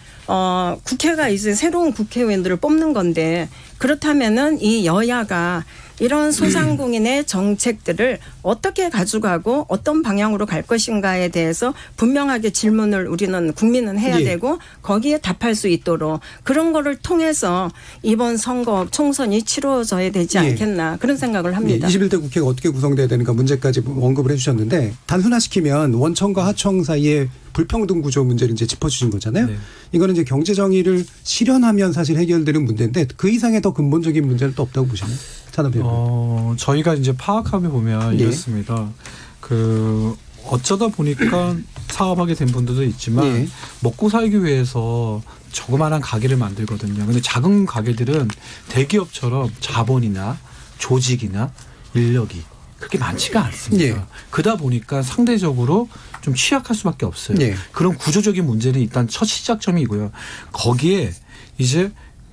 국회가 이제 새로운 국회의원들을 뽑는 건데 그렇다면은 이 여야가 이런 소상공인의 정책들을 어떻게 가져가고 어떤 방향으로 갈 것인가에 대해서 분명하게 질문을 우리는 국민은 해야 되고 거기에 답할 수 있도록 그런 거를 통해서 이번 선거 총선이 치러져야 되지 않겠나 그런 생각을 합니다. 21대 국회가 어떻게 구성돼야 되는가 문제까지 언급을 해 주셨는데 단순화시키면 원청과 하청 사이에 불평등 구조 문제를 이제 짚어주신 거잖아요. 이거는 이제 경제 정의를 실현하면 사실 해결되는 문제인데 그 이상의 더 근본적인 문제는 또 없다고 보시나요? 저희가 이제 파악하며 보면 이렇습니다. 어쩌다 보니까 사업하게 된 분들도 있지만 먹고 살기 위해서 조그마한 가게를 만들거든요. 근데 작은 가게들은 대기업처럼 자본이나 조직이나 인력이 그렇게 많지가 않습니다. 그러다 보니까 상대적으로 좀 취약할 수밖에 없어요. 그런 구조적인 문제는 일단 첫 시작점이고요. 거기에 이제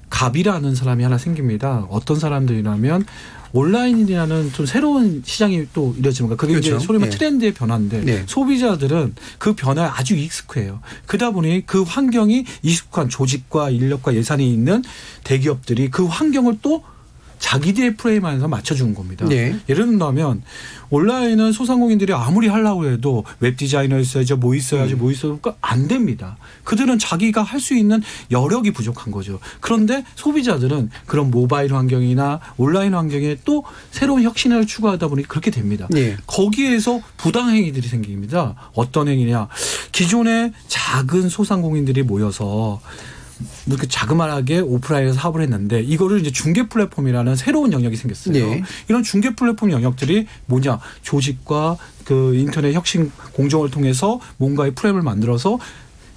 갑이라는 사람이 하나 생깁니다. 어떤 사람들이라면 온라인이라는 좀 새로운 시장이 또 이루어집니다. 그게 이제 소위 말해 트렌드의 변화인데 소비자들은 그 변화에 아주 익숙해요. 그러다 보니 그 환경이 익숙한 조직과 인력과 예산이 있는 대기업들이 그 환경을 또 자기들의 프레임 안에서 맞춰주는 겁니다. 네. 예를 든다면 온라인은 소상공인들이 아무리 하려고 해도 웹 디자이너 있어야죠. 뭐 있어야지 뭐 있어야지 안 됩니다. 그들은 자기가 할 수 있는 여력이 부족한 거죠. 그런데 소비자들은 그런 모바일 환경이나 온라인 환경에 또 새로운 혁신을 추구하다 보니 그렇게 됩니다. 네. 거기에서 부당행위들이 생깁니다. 어떤 행위냐. 기존에 작은 소상공인들이 모여서 이렇게 자그마하게 오프라인에서 사업을 했는데 이거를 이제 중개 플랫폼이라는 새로운 영역이 생겼어요. 네. 이런 중개 플랫폼 영역들이 뭐냐. 조직과 그 인터넷 혁신 공정을 통해서 뭔가의 프레임을 만들어서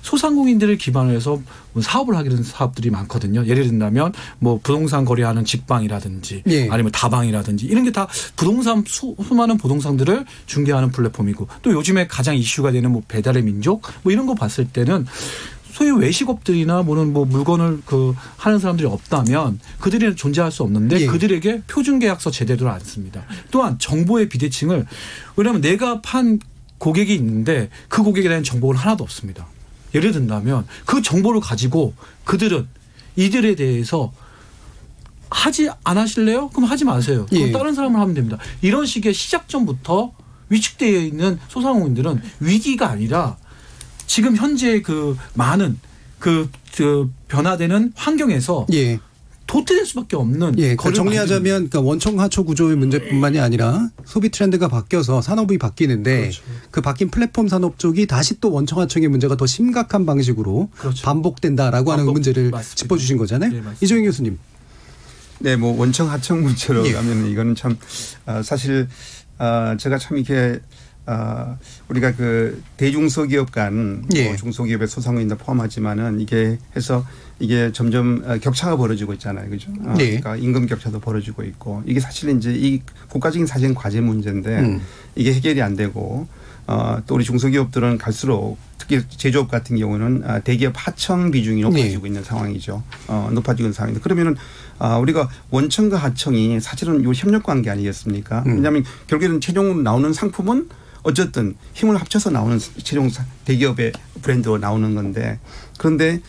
소상공인들을 기반으로 해서 사업을 하게 되는 사업들이 많거든요. 예를 든다면 뭐 부동산 거래하는 직방이라든지 네. 아니면 다방이라든지 이런 게 다 부동산 수많은 부동산들을 중개하는 플랫폼이고 또 요즘에 가장 이슈가 되는 뭐 배달의 민족 뭐 이런 거 봤을 때는 소위 외식업들이나 뭐는 뭐 물건을 그 하는 사람들이 없다면 그들이 존재할 수 없는데 예. 그들에게 표준계약서 제대로 안 씁니다. 또한 정보의 비대칭을 왜냐하면 내가 판 고객이 있는데 그 고객에 대한 정보는 하나도 없습니다. 예를 든다면 그 정보를 가지고 그들은 이들에 대해서 안 하실래요? 그럼 하지 마세요. 그럼 예. 다른 사람을 하면 됩니다. 이런 식의 시작점부터 위축되어 있는 소상공인들은 위기가 아니라 지금 현재 그 많은 그 변화되는 환경에서 예. 도태될 수밖에 없는. 예. 정리하자면 그러니까 원청 하초 구조의 문제뿐만이 아니라 소비 트렌드가 바뀌어서 산업이 바뀌는데 그렇죠. 그 바뀐 플랫폼 산업 쪽이 다시 또 원청 하청의 문제가 더 심각한 방식으로 그렇죠. 반복된다라고 하는 문제를 맞습니다. 짚어주신 거잖아요. 네, 이종현 교수님. 네, 뭐 원청 하청 문제로 가면 이거는 참 사실 제가 참 이렇게. 우리가 그 대중소기업 간 예. 중소기업의 소상공인도 포함하지만은 이게 해서 이게 점점 격차가 벌어지고 있잖아요. 그죠? 네. 그러니까 임금 격차도 벌어지고 있고 이게 사실은 이제 이 국가적인 사정 과제 문제인데 이게 해결이 안 되고 또 우리 중소기업들은 갈수록 특히 제조업 같은 경우는 대기업 하청 비중이 높아지고 네. 있는 상황이죠. 높아지고 있는 상황인데 그러면은 우리가 원청과 하청이 사실은 요 협력 관계 아니겠습니까? 왜냐하면 결국에는 최종으로 나오는 상품은 어쨌든 힘을 합쳐서 나오는 최종 대기업의 브랜드로 나오는 건데 그런데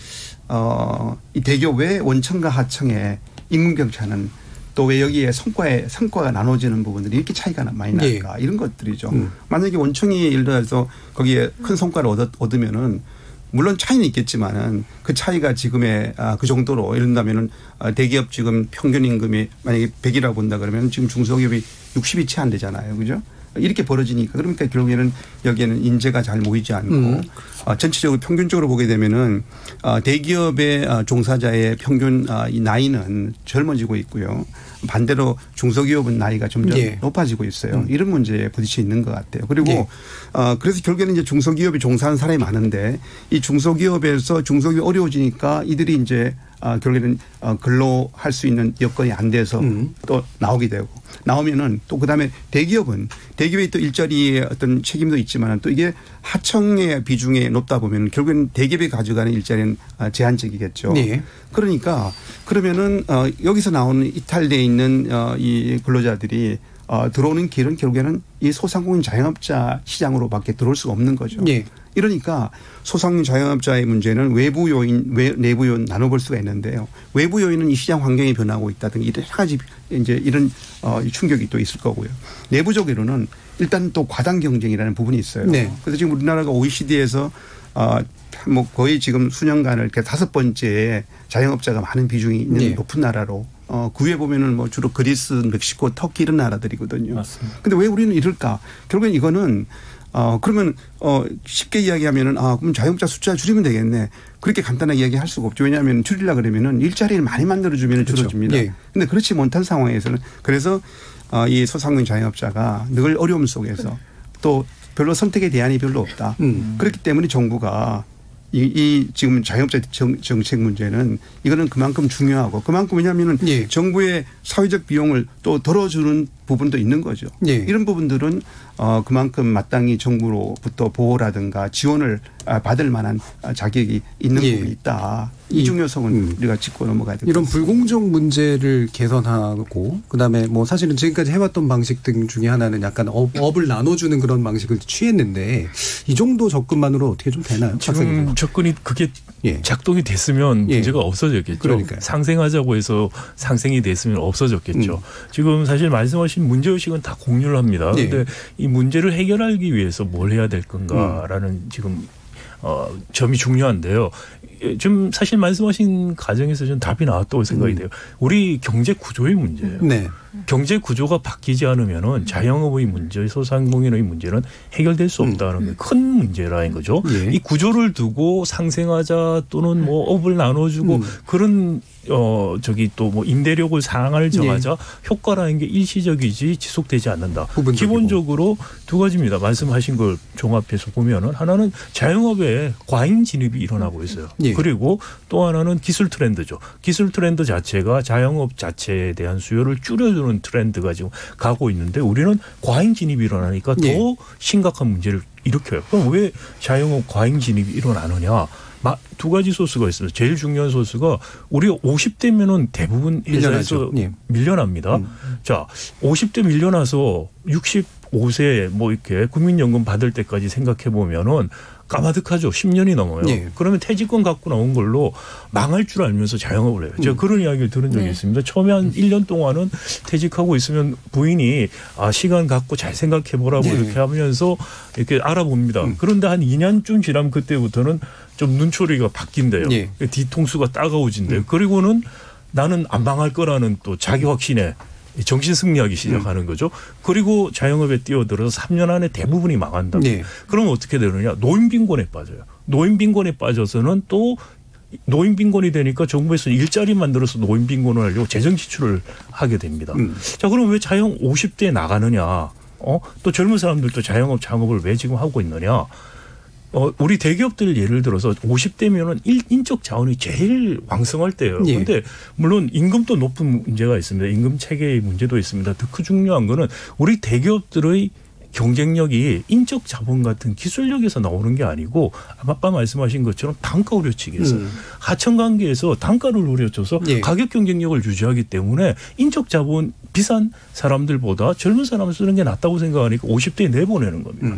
이 대기업 외 원청과 하청의 임금 격차는 또 왜 여기에 성과가 나눠지는 부분들이 이렇게 차이가 많이 날까 네. 이런 것들이죠. 만약에 원청이 예를 들어서 거기에 큰 성과를 얻으면은 물론 차이는 있겠지만은 그 차이가 지금의 그 정도로 예를 들면은 대기업 지금 평균 임금이 만약에 100이라고 본다 그러면 지금 중소기업이 60이 채 안 되잖아요. 그죠? 이렇게 벌어지니까 그러니까 결국에는 여기에는 인재가 잘 모이지 않고 전체적으로 평균적으로 보게 되면은 대기업의 종사자의 평균 이 나이는 젊어지고 있고요. 반대로 중소기업은 나이가 점점 예. 높아지고 있어요. 이런 문제에 부딪혀 있는 것 같아요. 그리고 예. 그래서 결국에는 이제 중소기업에 종사하는 사람이 많은데 이 중소기업에서 중소기업이 어려워지니까 이들이 이제 결국에는 근로할 수 있는 여건이 안 돼서 또 나오게 되고 나오면은 또 그다음에 대기업이 또 일자리의 어떤 책임도 있지만 또 이게 하청의 비중이 높다 보면 결국에는 대기업이 가져가는 일자리는 제한적이겠죠. 네. 그러니까 그러면은 여기서 나오는 이탈돼 있는 이 근로자들이 들어오는 길은 결국에는 이 소상공인 자영업자 시장으로밖에 들어올 수가 없는 거죠. 네. 이러니까 소상공인 자영업자의 문제는 외부 요인, 내부 요인 나눠볼 수가 있는데요. 외부 요인은 이 시장 환경이 변하고 있다든가 여러 가지 이제 이런 충격이 또 있을 거고요. 내부적으로는 일단 또 과당 경쟁이라는 부분이 있어요. 네. 그래서 지금 우리나라가 OECD에서 뭐 거의 지금 수년간을 이렇게 5번째 자영업자가 많은 비중이 있는 네. 높은 나라로 그 위에 보면은 뭐 주로 그리스, 멕시코, 터키 이런 나라들이거든요. 맞습니다. 근데 왜 우리는 이럴까? 결국엔 이거는 그러면 쉽게 이야기하면은 그럼 자영업자 숫자 줄이면 되겠네. 그렇게 간단하게 이야기할 수가 없죠. 왜냐하면 줄이려 그러면은 일자리를 많이 만들어주면 그렇죠. 줄어집니다. 그런데 네. 그렇지 못한 상황에서는 그래서 이 소상공인 자영업자가 늘 어려움 속에서 또 별로 선택의 대안이 별로 없다. 그렇기 때문에 정부가 이 지금 자영업자 정책 문제는 이거는 그만큼 중요하고 그만큼 왜냐하면 예. 정부의 사회적 비용을 또 덜어주는 부분도 있는 거죠. 예. 이런 부분들은 그만큼 마땅히 정부로부터 보호라든가 지원을 받을 만한 자격이 있는 부분이 있다. 이 중요성은 우리가 짚고 넘어가야 됩니다. 이런 불공정 문제를 개선하고 그다음에 뭐 사실은 지금까지 해왔던 방식 등 중에 하나는 약간 업을 나눠주는 그런 방식을 취했는데 이 정도 접근만으로 어떻게 좀 되나요? 지금 접근이 그게 작동이 됐으면 문제가 없어졌겠죠. 그러니까요. 상생하자고 해서 상생이 됐으면 없어졌겠죠. 지금 사실 말씀하신 문제의식은 다 공유를 합니다. 그런데 이 문제를 해결하기 위해서 뭘 해야 될 건가라는 지금 점이 중요한데요. 좀 사실 말씀하신 과정에서 좀 답이 나왔다고 생각이 돼요. 우리 경제 구조의 문제예요. 네. 경제 구조가 바뀌지 않으면은 자영업의 문제, 소상공인의 문제는 해결될 수 없다는 게 큰 문제라는 거죠. 이 구조를 두고 상생하자 또는 뭐 업을 나눠주고 그런 또 뭐 임대료를 상한을 정하자 효과라는 게 일시적이지 지속되지 않는다. 기본적으로 두 가지입니다. 말씀하신 걸 종합해서 보면은 하나는 자영업에 과잉 진입이 일어나고 있어요. 그리고 또 하나는 기술 트렌드죠. 기술 트렌드 자체가 자영업 자체에 대한 수요를 줄여주는 트렌드가 지금 가고 있는데 우리는 과잉 진입이 일어나니까 더 심각한 문제를 일으켜요. 그럼 왜 자영업 과잉 진입이 일어나느냐? 두 가지 소스가 있습니다. 제일 중요한 소스가 우리가 50대면은 대부분 회사에서 밀려납니다. 자, 50대 밀려나서 65세 뭐 이렇게 국민연금 받을 때까지 생각해 보면은 까마득하죠. 10년이 넘어요. 그러면 퇴직금 갖고 나온 걸로 망할 줄 알면서 자영업을 해요. 제가 그런 이야기를 들은 적이 있습니다. 처음에 한 1년 동안은 퇴직하고 있으면 부인이 시간 갖고 잘 생각해 보라고 이렇게 하면서 이렇게 알아봅니다. 그런데 한 2년쯤 지나면 그때부터는 좀 눈초리가 바뀐대요. 뒤통수가 따가워진대요. 그리고는 나는 안 망할 거라는 또 자기 확신에 정신 승리하기 시작하는 거죠. 그리고 자영업에 뛰어들어서 3년 안에 대부분이 망한다. 그러면 어떻게 되느냐. 노인빈곤에 빠져요. 노인빈곤에 빠져서는 또 노인빈곤이 되니까 정부에서 일자리 만들어서 노인빈곤을 하려고 재정지출을 하게 됩니다. 자, 그럼 왜 자영 50대에 나가느냐. 또 젊은 사람들도 자영업 창업을 왜 지금 하고 있느냐. 우리 대기업들 예를 들어서 50대면은 인적 자원이 제일 왕성할 때예요. 그런데 물론 임금도 높은 문제가 있습니다. 임금 체계의 문제도 있습니다. 더 중요한 거는 우리 대기업들의 경쟁력이 인적 자본 같은 기술력에서 나오는 게 아니고 아까 말씀하신 것처럼 단가 우려치기에서 하청 관계에서 단가를 우려쳐서 가격 경쟁력을 유지하기 때문에 인적 자본 비싼 사람들보다 젊은 사람을 쓰는 게 낫다고 생각하니까 50대에 내보내는 겁니다.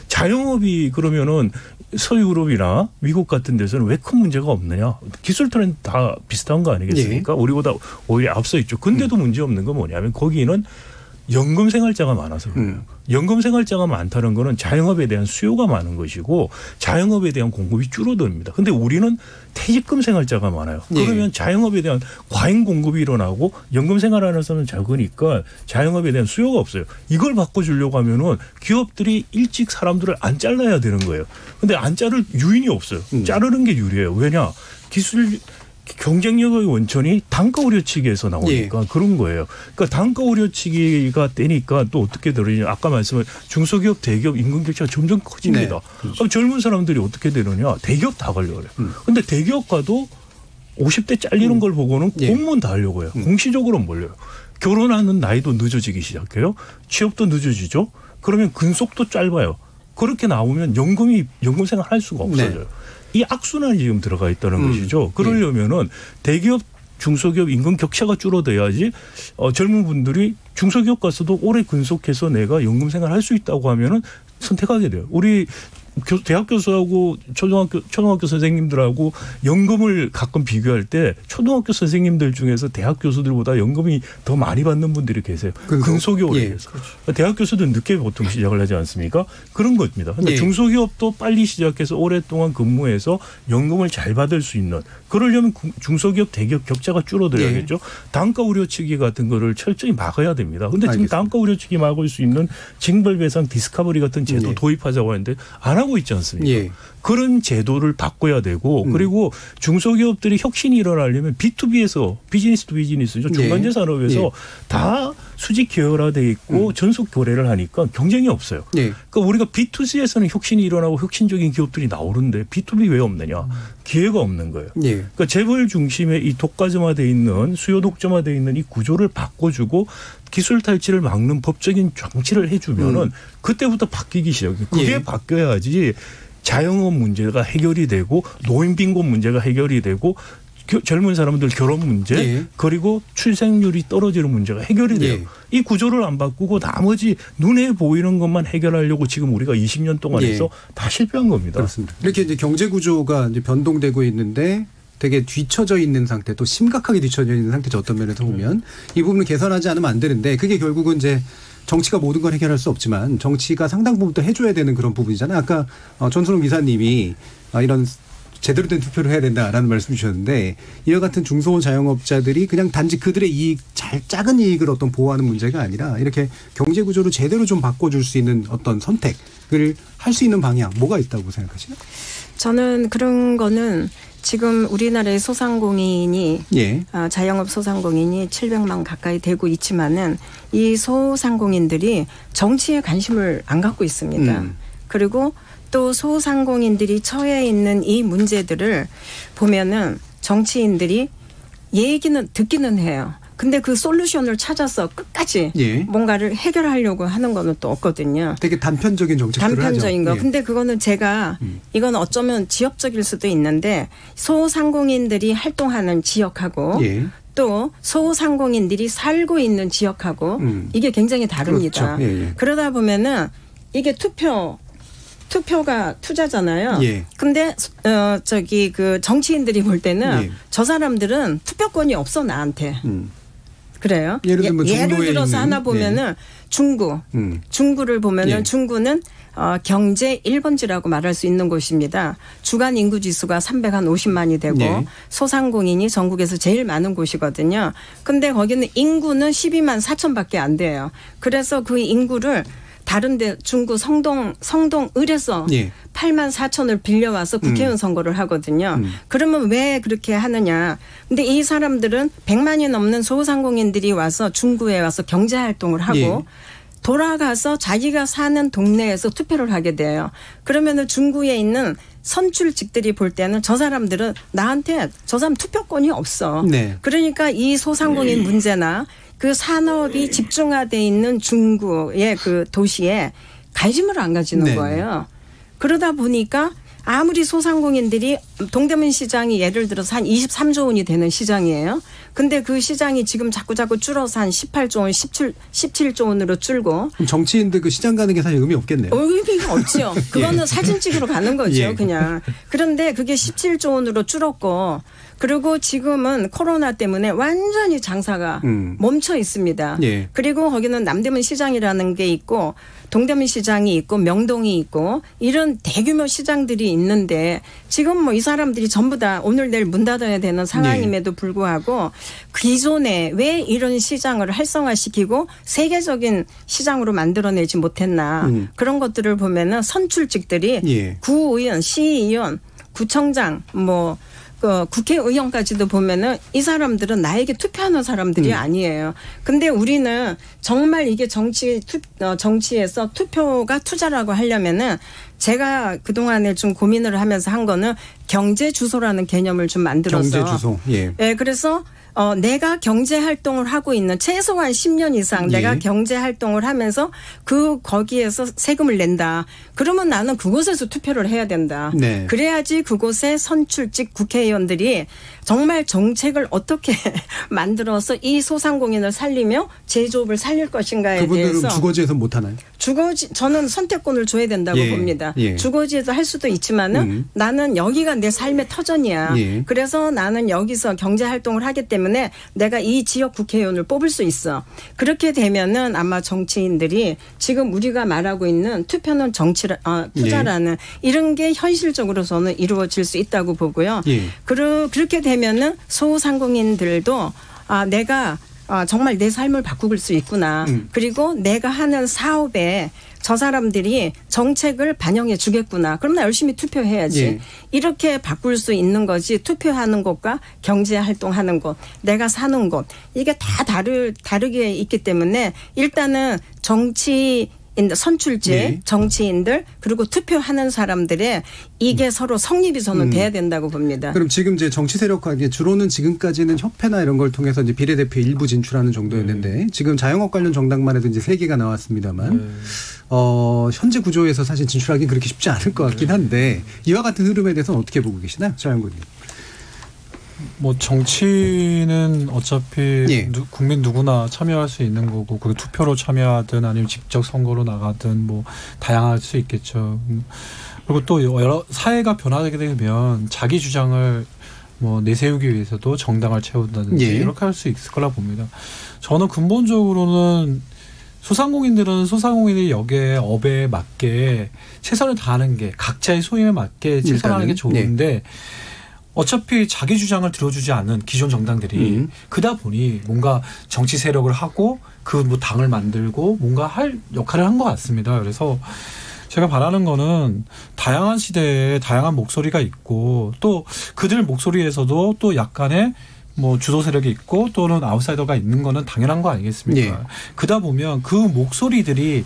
자영업이 그러면은 서유럽이나 미국 같은 데서는 왜 큰 문제가 없느냐. 기술 트렌드 다 비슷한 거 아니겠습니까? 우리보다 오히려 앞서 있죠. 근데도 문제 없는 건 뭐냐면 거기는 연금 생활자가 많아서 그래요. 연금 생활자가 많다는 거는 자영업에 대한 수요가 많은 것이고 자영업에 대한 공급이 줄어듭니다. 그런데 우리는 퇴직금 생활자가 많아요. 그러면 자영업에 대한 과잉 공급이 일어나고 연금 생활하는 사람은 적으니까 자영업에 대한 수요가 없어요. 이걸 바꿔주려고 하면은 기업들이 일찍 사람들을 안 잘라야 되는 거예요. 그런데 안 자를 유인이 없어요. 자르는 게 유리해요. 왜냐? 기술 경쟁력의 원천이 단가 우려치기에서 나오니까 그런 거예요. 그러니까 단가 우려치기가 되니까 또 어떻게 되느냐. 아까 말씀한 중소기업, 대기업 임금 격차가 점점 커집니다. 그럼 젊은 사람들이 어떻게 되느냐. 대기업 다 가려고 해요. 그런데 대기업 가도 50대 잘리는 걸 보고는 공무원 다 하려고 해요. 공시적으로 몰려요. 결혼하는 나이도 늦어지기 시작해요. 취업도 늦어지죠. 그러면 근속도 짧아요. 그렇게 나오면 연금 생활 할 수가 없어져요. 이 악순환이 지금 들어가 있다는 것이죠. 그러려면은 대기업, 중소기업 임금 격차가 줄어들어야지 젊은 분들이 중소기업 가서도 오래 근속해서 내가 연금 생활 할 수 있다고 하면은 선택하게 돼요. 우리 대학 교수하고 초등학교 선생님들하고 연금을 가끔 비교할 때 초등학교 선생님들 중에서 대학 교수들보다 연금이 더 많이 받는 분들이 계세요. 근속이 오래돼서. 대학 교수들은 늦게 보통 시작을 하지 않습니까? 그런 겁니다. 그런데 중소기업도 빨리 시작해서 오랫동안 근무해서 연금을 잘 받을 수 있는 그러려면 중소기업 대기업 격차가 줄어들어야겠죠. 단가 우려치기 같은 거를 철저히 막아야 됩니다. 그런데 지금 단가 우려치기 막을 수 있는 징벌배상 디스커버리 같은 제도 도입하자고 하는데 안 하고 있지 않습니까? 그런 제도를 바꿔야 되고 그리고 중소기업들이 혁신이 일어나려면 B2B에서 비즈니스 투 비즈니스죠. 중간재 산업에서 다 수직 계열화돼 있고 전속 거래를 하니까 경쟁이 없어요. 네. 그러니까 우리가 B2C에서는 혁신이 일어나고 혁신적인 기업들이 나오는데 B2B 왜 없느냐? 기회가 없는 거예요. 네. 그러니까 재벌 중심의 이 독과점화돼 있는 수요 독점화돼 있는 이 구조를 바꿔주고 기술 탈취를 막는 법적인 장치를 해주면은 그때부터 바뀌기 시작해요. 그게 바뀌어야지 자영업 문제가 해결이 되고 노인 빈곤 문제가 해결이 되고 젊은 사람들 결혼 문제 그리고 출생률이 떨어지는 문제가 해결이 돼요. 이 구조를 안 바꾸고 나머지 눈에 보이는 것만 해결하려고 지금 우리가 20년 동안 해서 다 실패한 겁니다. 그렇습니다. 이렇게 이제 경제 구조가 이제 변동되고 있는데 되게 뒤처져 있는 상태, 또 심각하게 뒤처져 있는 상태죠. 어떤 면에서 보면 이 부분을 개선하지 않으면 안 되는데 그게 결국은 이제 정치가 모든 걸 해결할 수 없지만 정치가 상당 부분 또 해줘야 되는 그런 부분이잖아요. 아까 전순홍 기사님이 이런 제대로 된 투표를 해야 된다라는 말씀 주셨는데 이와 같은 중소 자영업자들이 그냥 단지 그들의 이익, 작은 이익을 어떤 보호하는 문제가 아니라 이렇게 경제 구조를 제대로 좀 바꿔줄 수 있는 어떤 선택을 할 수 있는 방향 뭐가 있다고 생각하시나요? 저는 그런 거는 지금 우리나라의 소상공인이 자영업 소상공인이 700만 가까이 되고 있지만은 이 소상공인들이 정치에 관심을 안 갖고 있습니다. 그리고 또 소상공인들이 처해 있는 이 문제들을 보면은 정치인들이 얘기는 듣기는 해요. 근데 그 솔루션을 찾아서 끝까지 뭔가를 해결하려고 하는 거는 또 없거든요. 되게 단편적인 정책들을 단편적인 거. 근데 그거는 제가 이건 어쩌면 지역적일 수도 있는데 소상공인들이 활동하는 지역하고 또 소상공인들이 살고 있는 지역하고 이게 굉장히 다릅니다. 그렇죠. 그러다 보면은 이게 투표가 투자잖아요. 근데 그 정치인들이 볼 때는 저 사람들은 투표권이 없어 나한테. 그래요? 예를 들어서 하나 보면은 중구를 보면은 중구는 경제 1번지라고 말할 수 있는 곳입니다. 주간 인구 지수가 350만이 되고 소상공인이 전국에서 제일 많은 곳이거든요. 근데 거기는 인구는 12만 4천밖에 안 돼요. 그래서 그 인구를 다른데 중구 성동을에서 8만 4천을 빌려와서 국회의원 선거를 하거든요. 그러면 왜 그렇게 하느냐. 근데 이 사람들은 100만이 넘는 소상공인들이 와서 중구에 와서 경제활동을 하고 돌아가서 자기가 사는 동네에서 투표를 하게 돼요. 그러면은 중구에 있는 선출직들이 볼 때는 저 사람들은 나한테 저 사람 투표권이 없어. 그러니까 이 소상공인 문제나 그 산업이 집중화되어 있는 중구의 그 도시에 관심을 안 가지는 거예요. 그러다 보니까 아무리 소상공인들이 동대문 시장이 예를 들어서 한 23조 원이 되는 시장이에요. 근데 그 시장이 지금 자꾸 줄어서 한 18조 원, 17조 원으로 줄고. 정치인들 그 시장 가는 게 사실 의미 없겠네요. 의미가 없죠. 그거는 사진 찍으러 가는 거죠. 그냥. 그런데 그게 17조 원으로 줄었고 그리고 지금은 코로나 때문에 완전히 장사가 멈춰 있습니다. 그리고 거기는 남대문 시장이라는 게 있고 동대문 시장이 있고 명동이 있고 이런 대규모 시장들이 있는데 지금 뭐 이 사람들이 전부 다 오늘 내일 문 닫아야 되는 상황임에도 불구하고 기존에 왜 이런 시장을 활성화시키고 세계적인 시장으로 만들어내지 못했나 그런 것들을 보면은 선출직들이 구의원, 시의원, 구청장 국회의원까지도 보면은 이 사람들은 나에게 투표하는 사람들이 아니에요. 근데 우리는 정말 이게 정치에서 투표가 투자라고 하려면은 제가 그동안에 좀 고민을 하면서 한 거는 경제 주소라는 개념을 좀 만들어서. 경제 주소. 그래서 내가 경제 활동을 하고 있는 최소한 10년 이상 내가 경제 활동을 하면서 거기에서 세금을 낸다. 그러면 나는 그곳에서 투표를 해야 된다. 그래야지 그곳의 선출직 국회의원들이 정말 정책을 어떻게 만들어서 이 소상공인을 살리며 제조업을 살릴 것인가에 그분들은 대해서. 주거지에서 못하나요? 저는 선택권을 줘야 된다고 봅니다. 주거지에서 할 수도 있지만은 나는 여기가 내 삶의 터전이야. 그래서 나는 여기서 경제 활동을 하기 때문에 내가 이 지역 국회의원을 뽑을 수 있어. 그렇게 되면은 아마 정치인들이 지금 우리가 말하고 있는 투표는 투자라는 이런 게 현실적으로 저는 이루어질 수 있다고 보고요. 그렇게 되면은 소상공인들도 내가 정말 내 삶을 바꿀 수 있구나. 그리고 내가 하는 사업에 저 사람들이 정책을 반영해 주겠구나. 그럼 나 열심히 투표해야지. 예. 이렇게 바꿀 수 있는 거지 투표하는 것과 경제활동하는 것, 내가 사는 것 이게 다 다르게 있기 때문에 일단은 선출제 네. 정치인들 그리고 투표하는 사람들의 이게 서로 성립이 저는 돼야 된다고 봅니다. 그럼 지금 이제 정치 세력화 주로는 지금까지는 협회나 이런 걸 통해서 이제 비례대표 일부 진출하는 정도였는데 지금 자영업 관련 정당만 해도 이제 3개가 나왔습니다만 현재 구조에서 사실 진출하기는 그렇게 쉽지 않을 것 같긴 한데 이와 같은 흐름에 대해서는 어떻게 보고 계시나요, 차영근님? 뭐 정치는 어차피 예. 국민 누구나 참여할 수 있는 거고 그 투표로 참여하든 아니면 직접 선거로 나가든 뭐 다양할 수 있겠죠. 그리고 또 여러 사회가 변화되게 되면 자기 주장을 뭐 내세우기 위해서도 정당을 채운다든지 예. 이렇게 할 수 있을 거라 봅니다. 저는 근본적으로는 소상공인들이 여기에 업에 맞게 최선을 다하는 게 각자의 소임에 맞게 최선하는 게 좋은데 네. 어차피 자기 주장을 들어주지 않는 기존 정당들이 그다 보니 뭔가 정치 세력을 하고 그 뭐 당을 만들고 뭔가 할 역할을 한 것 같습니다. 그래서 제가 바라는 거는 다양한 시대에 다양한 목소리가 있고 또 그들 목소리에서도 또 약간의 뭐 주도 세력이 있고 또는 아웃사이더가 있는 거는 당연한 거 아니겠습니까? 네. 그다 보면 그 목소리들이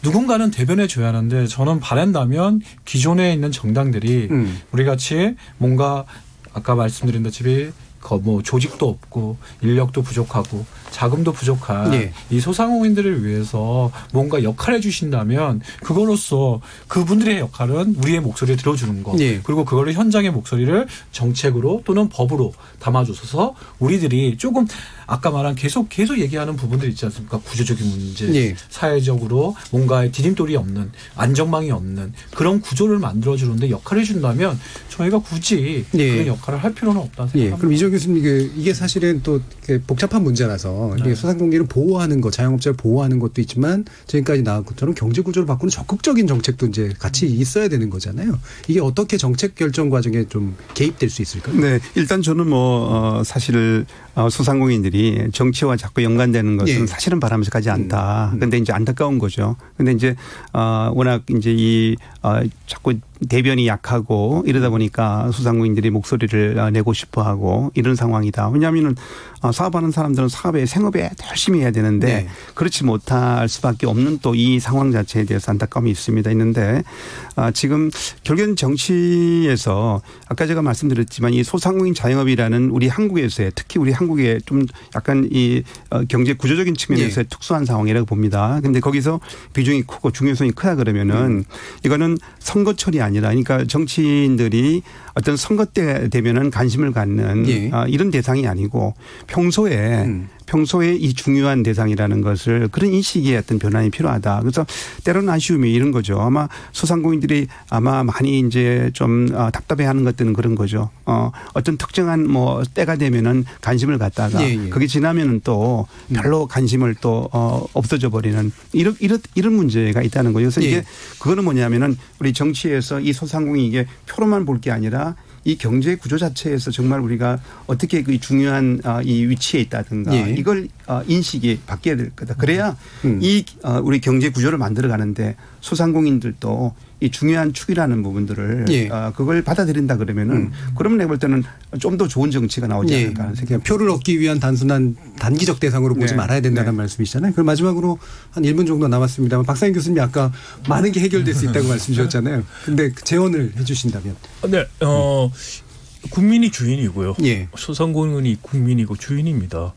누군가는 대변해 줘야 하는데 저는 바란다면 기존에 있는 정당들이 우리 같이 뭔가 아까 말씀드린 것처럼 뭐 조직도 없고 인력도 부족하고 자금도 부족한 네. 이 소상공인들을 위해서 뭔가 역할을 해주신다면 그걸로써 그분들의 역할은 우리의 목소리를 들어주는 것 네. 그리고 그걸 현장의 목소리를 정책으로 또는 법으로 담아줘서 우리들이 조금 아까 말한 계속 얘기하는 부분들 있지 않습니까? 구조적인 문제, 네. 사회적으로 뭔가 디딤돌이 없는 안전망이 없는 그런 구조를 만들어주는데 역할을 해준다면 저희가 굳이 네. 그런 역할을 할 필요는 없다는 생각합니다. 네. 그럼 이정 교수님 이게 사실은 또 복잡한 문제라서 이게 네. 소상공인을 보호하는 것, 자영업자를 보호하는 것도 있지만 지금까지 나온 것처럼 경제 구조를 바꾸는 적극적인 정책도 이제 같이 있어야 되는 거잖아요. 이게 어떻게 정책 결정 과정에 좀 개입될 수 있을까요? 네, 일단 저는 사실 소상공인들이 정치와 자꾸 연관되는 것은 예. 사실은 바람직하지 않다. 그런데 이제 안타까운 거죠. 그런데 이제 워낙 이제 자꾸 대변이 약하고 이러다 보니까 소상공인들이 목소리를 내고 싶어하고 이런 상황이다. 왜냐하면은 사업하는 사람들은 사업에 생업에 열심히 해야 되는데 네. 그렇지 못할 수밖에 없는 또 이 상황 자체에 대해서 안타까움이 있는데 지금 결국엔 정치에서 아까 제가 말씀드렸지만 이 소상공인 자영업이라는 우리 한국에서의 특히 우리 한국의 좀 약간 이 경제 구조적인 측면에서의 네. 특수한 상황이라고 봅니다. 그런데 거기서 비중이 크고 중요성이 크다 그러면은 이거는 선거철이 아니라 그러니까 정치인들이 어떤 선거 때 되면은 관심을 갖는 예. 이런 대상이 아니고 평소에 이 중요한 대상이라는 것을 그런 인식의 어떤 변화가 필요하다. 그래서 때로는 아쉬움이 이런 거죠. 아마 소상공인들이 아마 많이 이제 좀 답답해하는 것들은 그런 거죠. 어떤 특정한 뭐 때가 되면은 관심을 갖다가 그게 지나면은 또 별로 관심을 또 없어져 버리는 이런 문제가 있다는 거예요. 그래서 이게 그거는 뭐냐면은 우리 정치에서 이 소상공인이 이게 표로만 볼 게 아니라 이 경제 구조 자체에서 정말 우리가 어떻게 그 중요한 이 위치에 있다든가 이걸 인식이 바뀌어야 될 거다. 그래야 이 우리 경제 구조를 만들어 가는데 소상공인들도 이 중요한 축이라는 부분들을 그걸 받아들인다 그러면은 그러면 내가 볼 때는 좀 더 좋은 정치가 나오지 않을까 하는 생각이 표를 얻기 위한 단순한 단기적 대상으로 보지 말아야 된다는 말씀이시잖아요. 그럼 마지막으로 한 1분 정도 남았습니다만 박상인 교수님이 아까 많은 게 해결될 수 있다고 말씀 주셨잖아요. 근데 재원을 해 주신다면. 네. 국민이 주인이고요. 소상공인이 국민이고 주인입니다.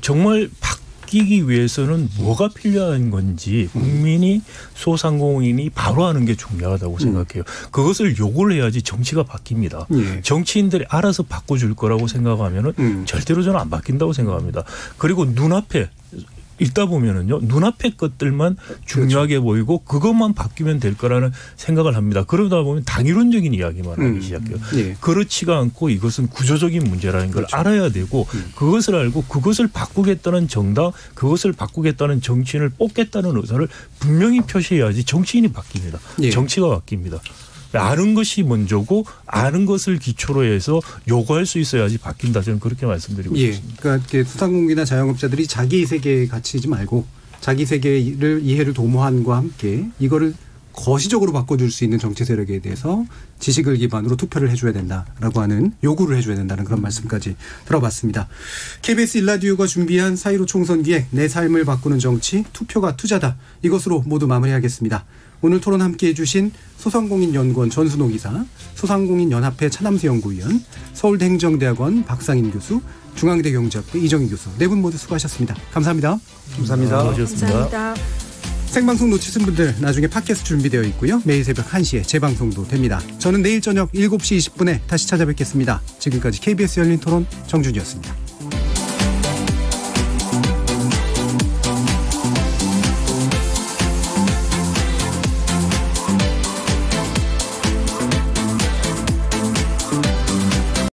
정말 바뀌기 위해서는 뭐가 필요한 건지 국민이 소상공인이 바로 하는 게 중요하다고 생각해요. 그것을 요구를 해야지 정치가 바뀝니다. 정치인들이 알아서 바꿔줄 거라고 생각하면은 절대로 저는 안 바뀐다고 생각합니다. 그리고 눈앞에 있다 보면은요, 눈앞의 것들만 중요하게 보이고 그것만 바뀌면 될 거라는 생각을 합니다. 그러다 보면 당이론적인 이야기만 하기 시작해요. 그렇지가 않고 이것은 구조적인 문제라는 걸 알아야 되고 그것을 알고 그것을 바꾸겠다는 정당, 그것을 바꾸겠다는 정치인을 뽑겠다는 의사를 분명히 표시해야지 정치인이 바뀝니다. 정치가 바뀝니다. 아는 것이 먼저고 아는 것을 기초로 해서 요구할 수 있어야지 바뀐다. 저는 그렇게 말씀드리고 싶습니다. 그러니까 소상공인이나 자영업자들이 자기 세계에 갇히지 말고 자기 세계를 이해를 도모함과 함께 이거를 거시적으로 바꿔줄 수 있는 정치 세력에 대해서 지식을 기반으로 투표를 해줘야 된다라고 하는 요구를 해줘야 된다는 그런 말씀까지 들어봤습니다. KBS 1라디오가 준비한 4.15 총선 기획 내 삶을 바꾸는 정치 투표가 투자다. 이것으로 모두 마무리하겠습니다. 오늘 토론 함께해 주신 소상공인연구원 전순호 기사, 소상공인연합회 차남수 연구위원, 서울대 행정대학원 박상인 교수, 중앙대 경제학부 이정희 교수 네 분 모두 수고하셨습니다. 감사합니다. 감사합니다. 감사합니다. 생방송 놓치신 분들 나중에 팟캐스트 준비되어 있고요. 매일 새벽 1시에 재방송도 됩니다. 저는 내일 저녁 7시 20분에 다시 찾아뵙겠습니다. 지금까지 KBS 열린 토론 정준이었습니다.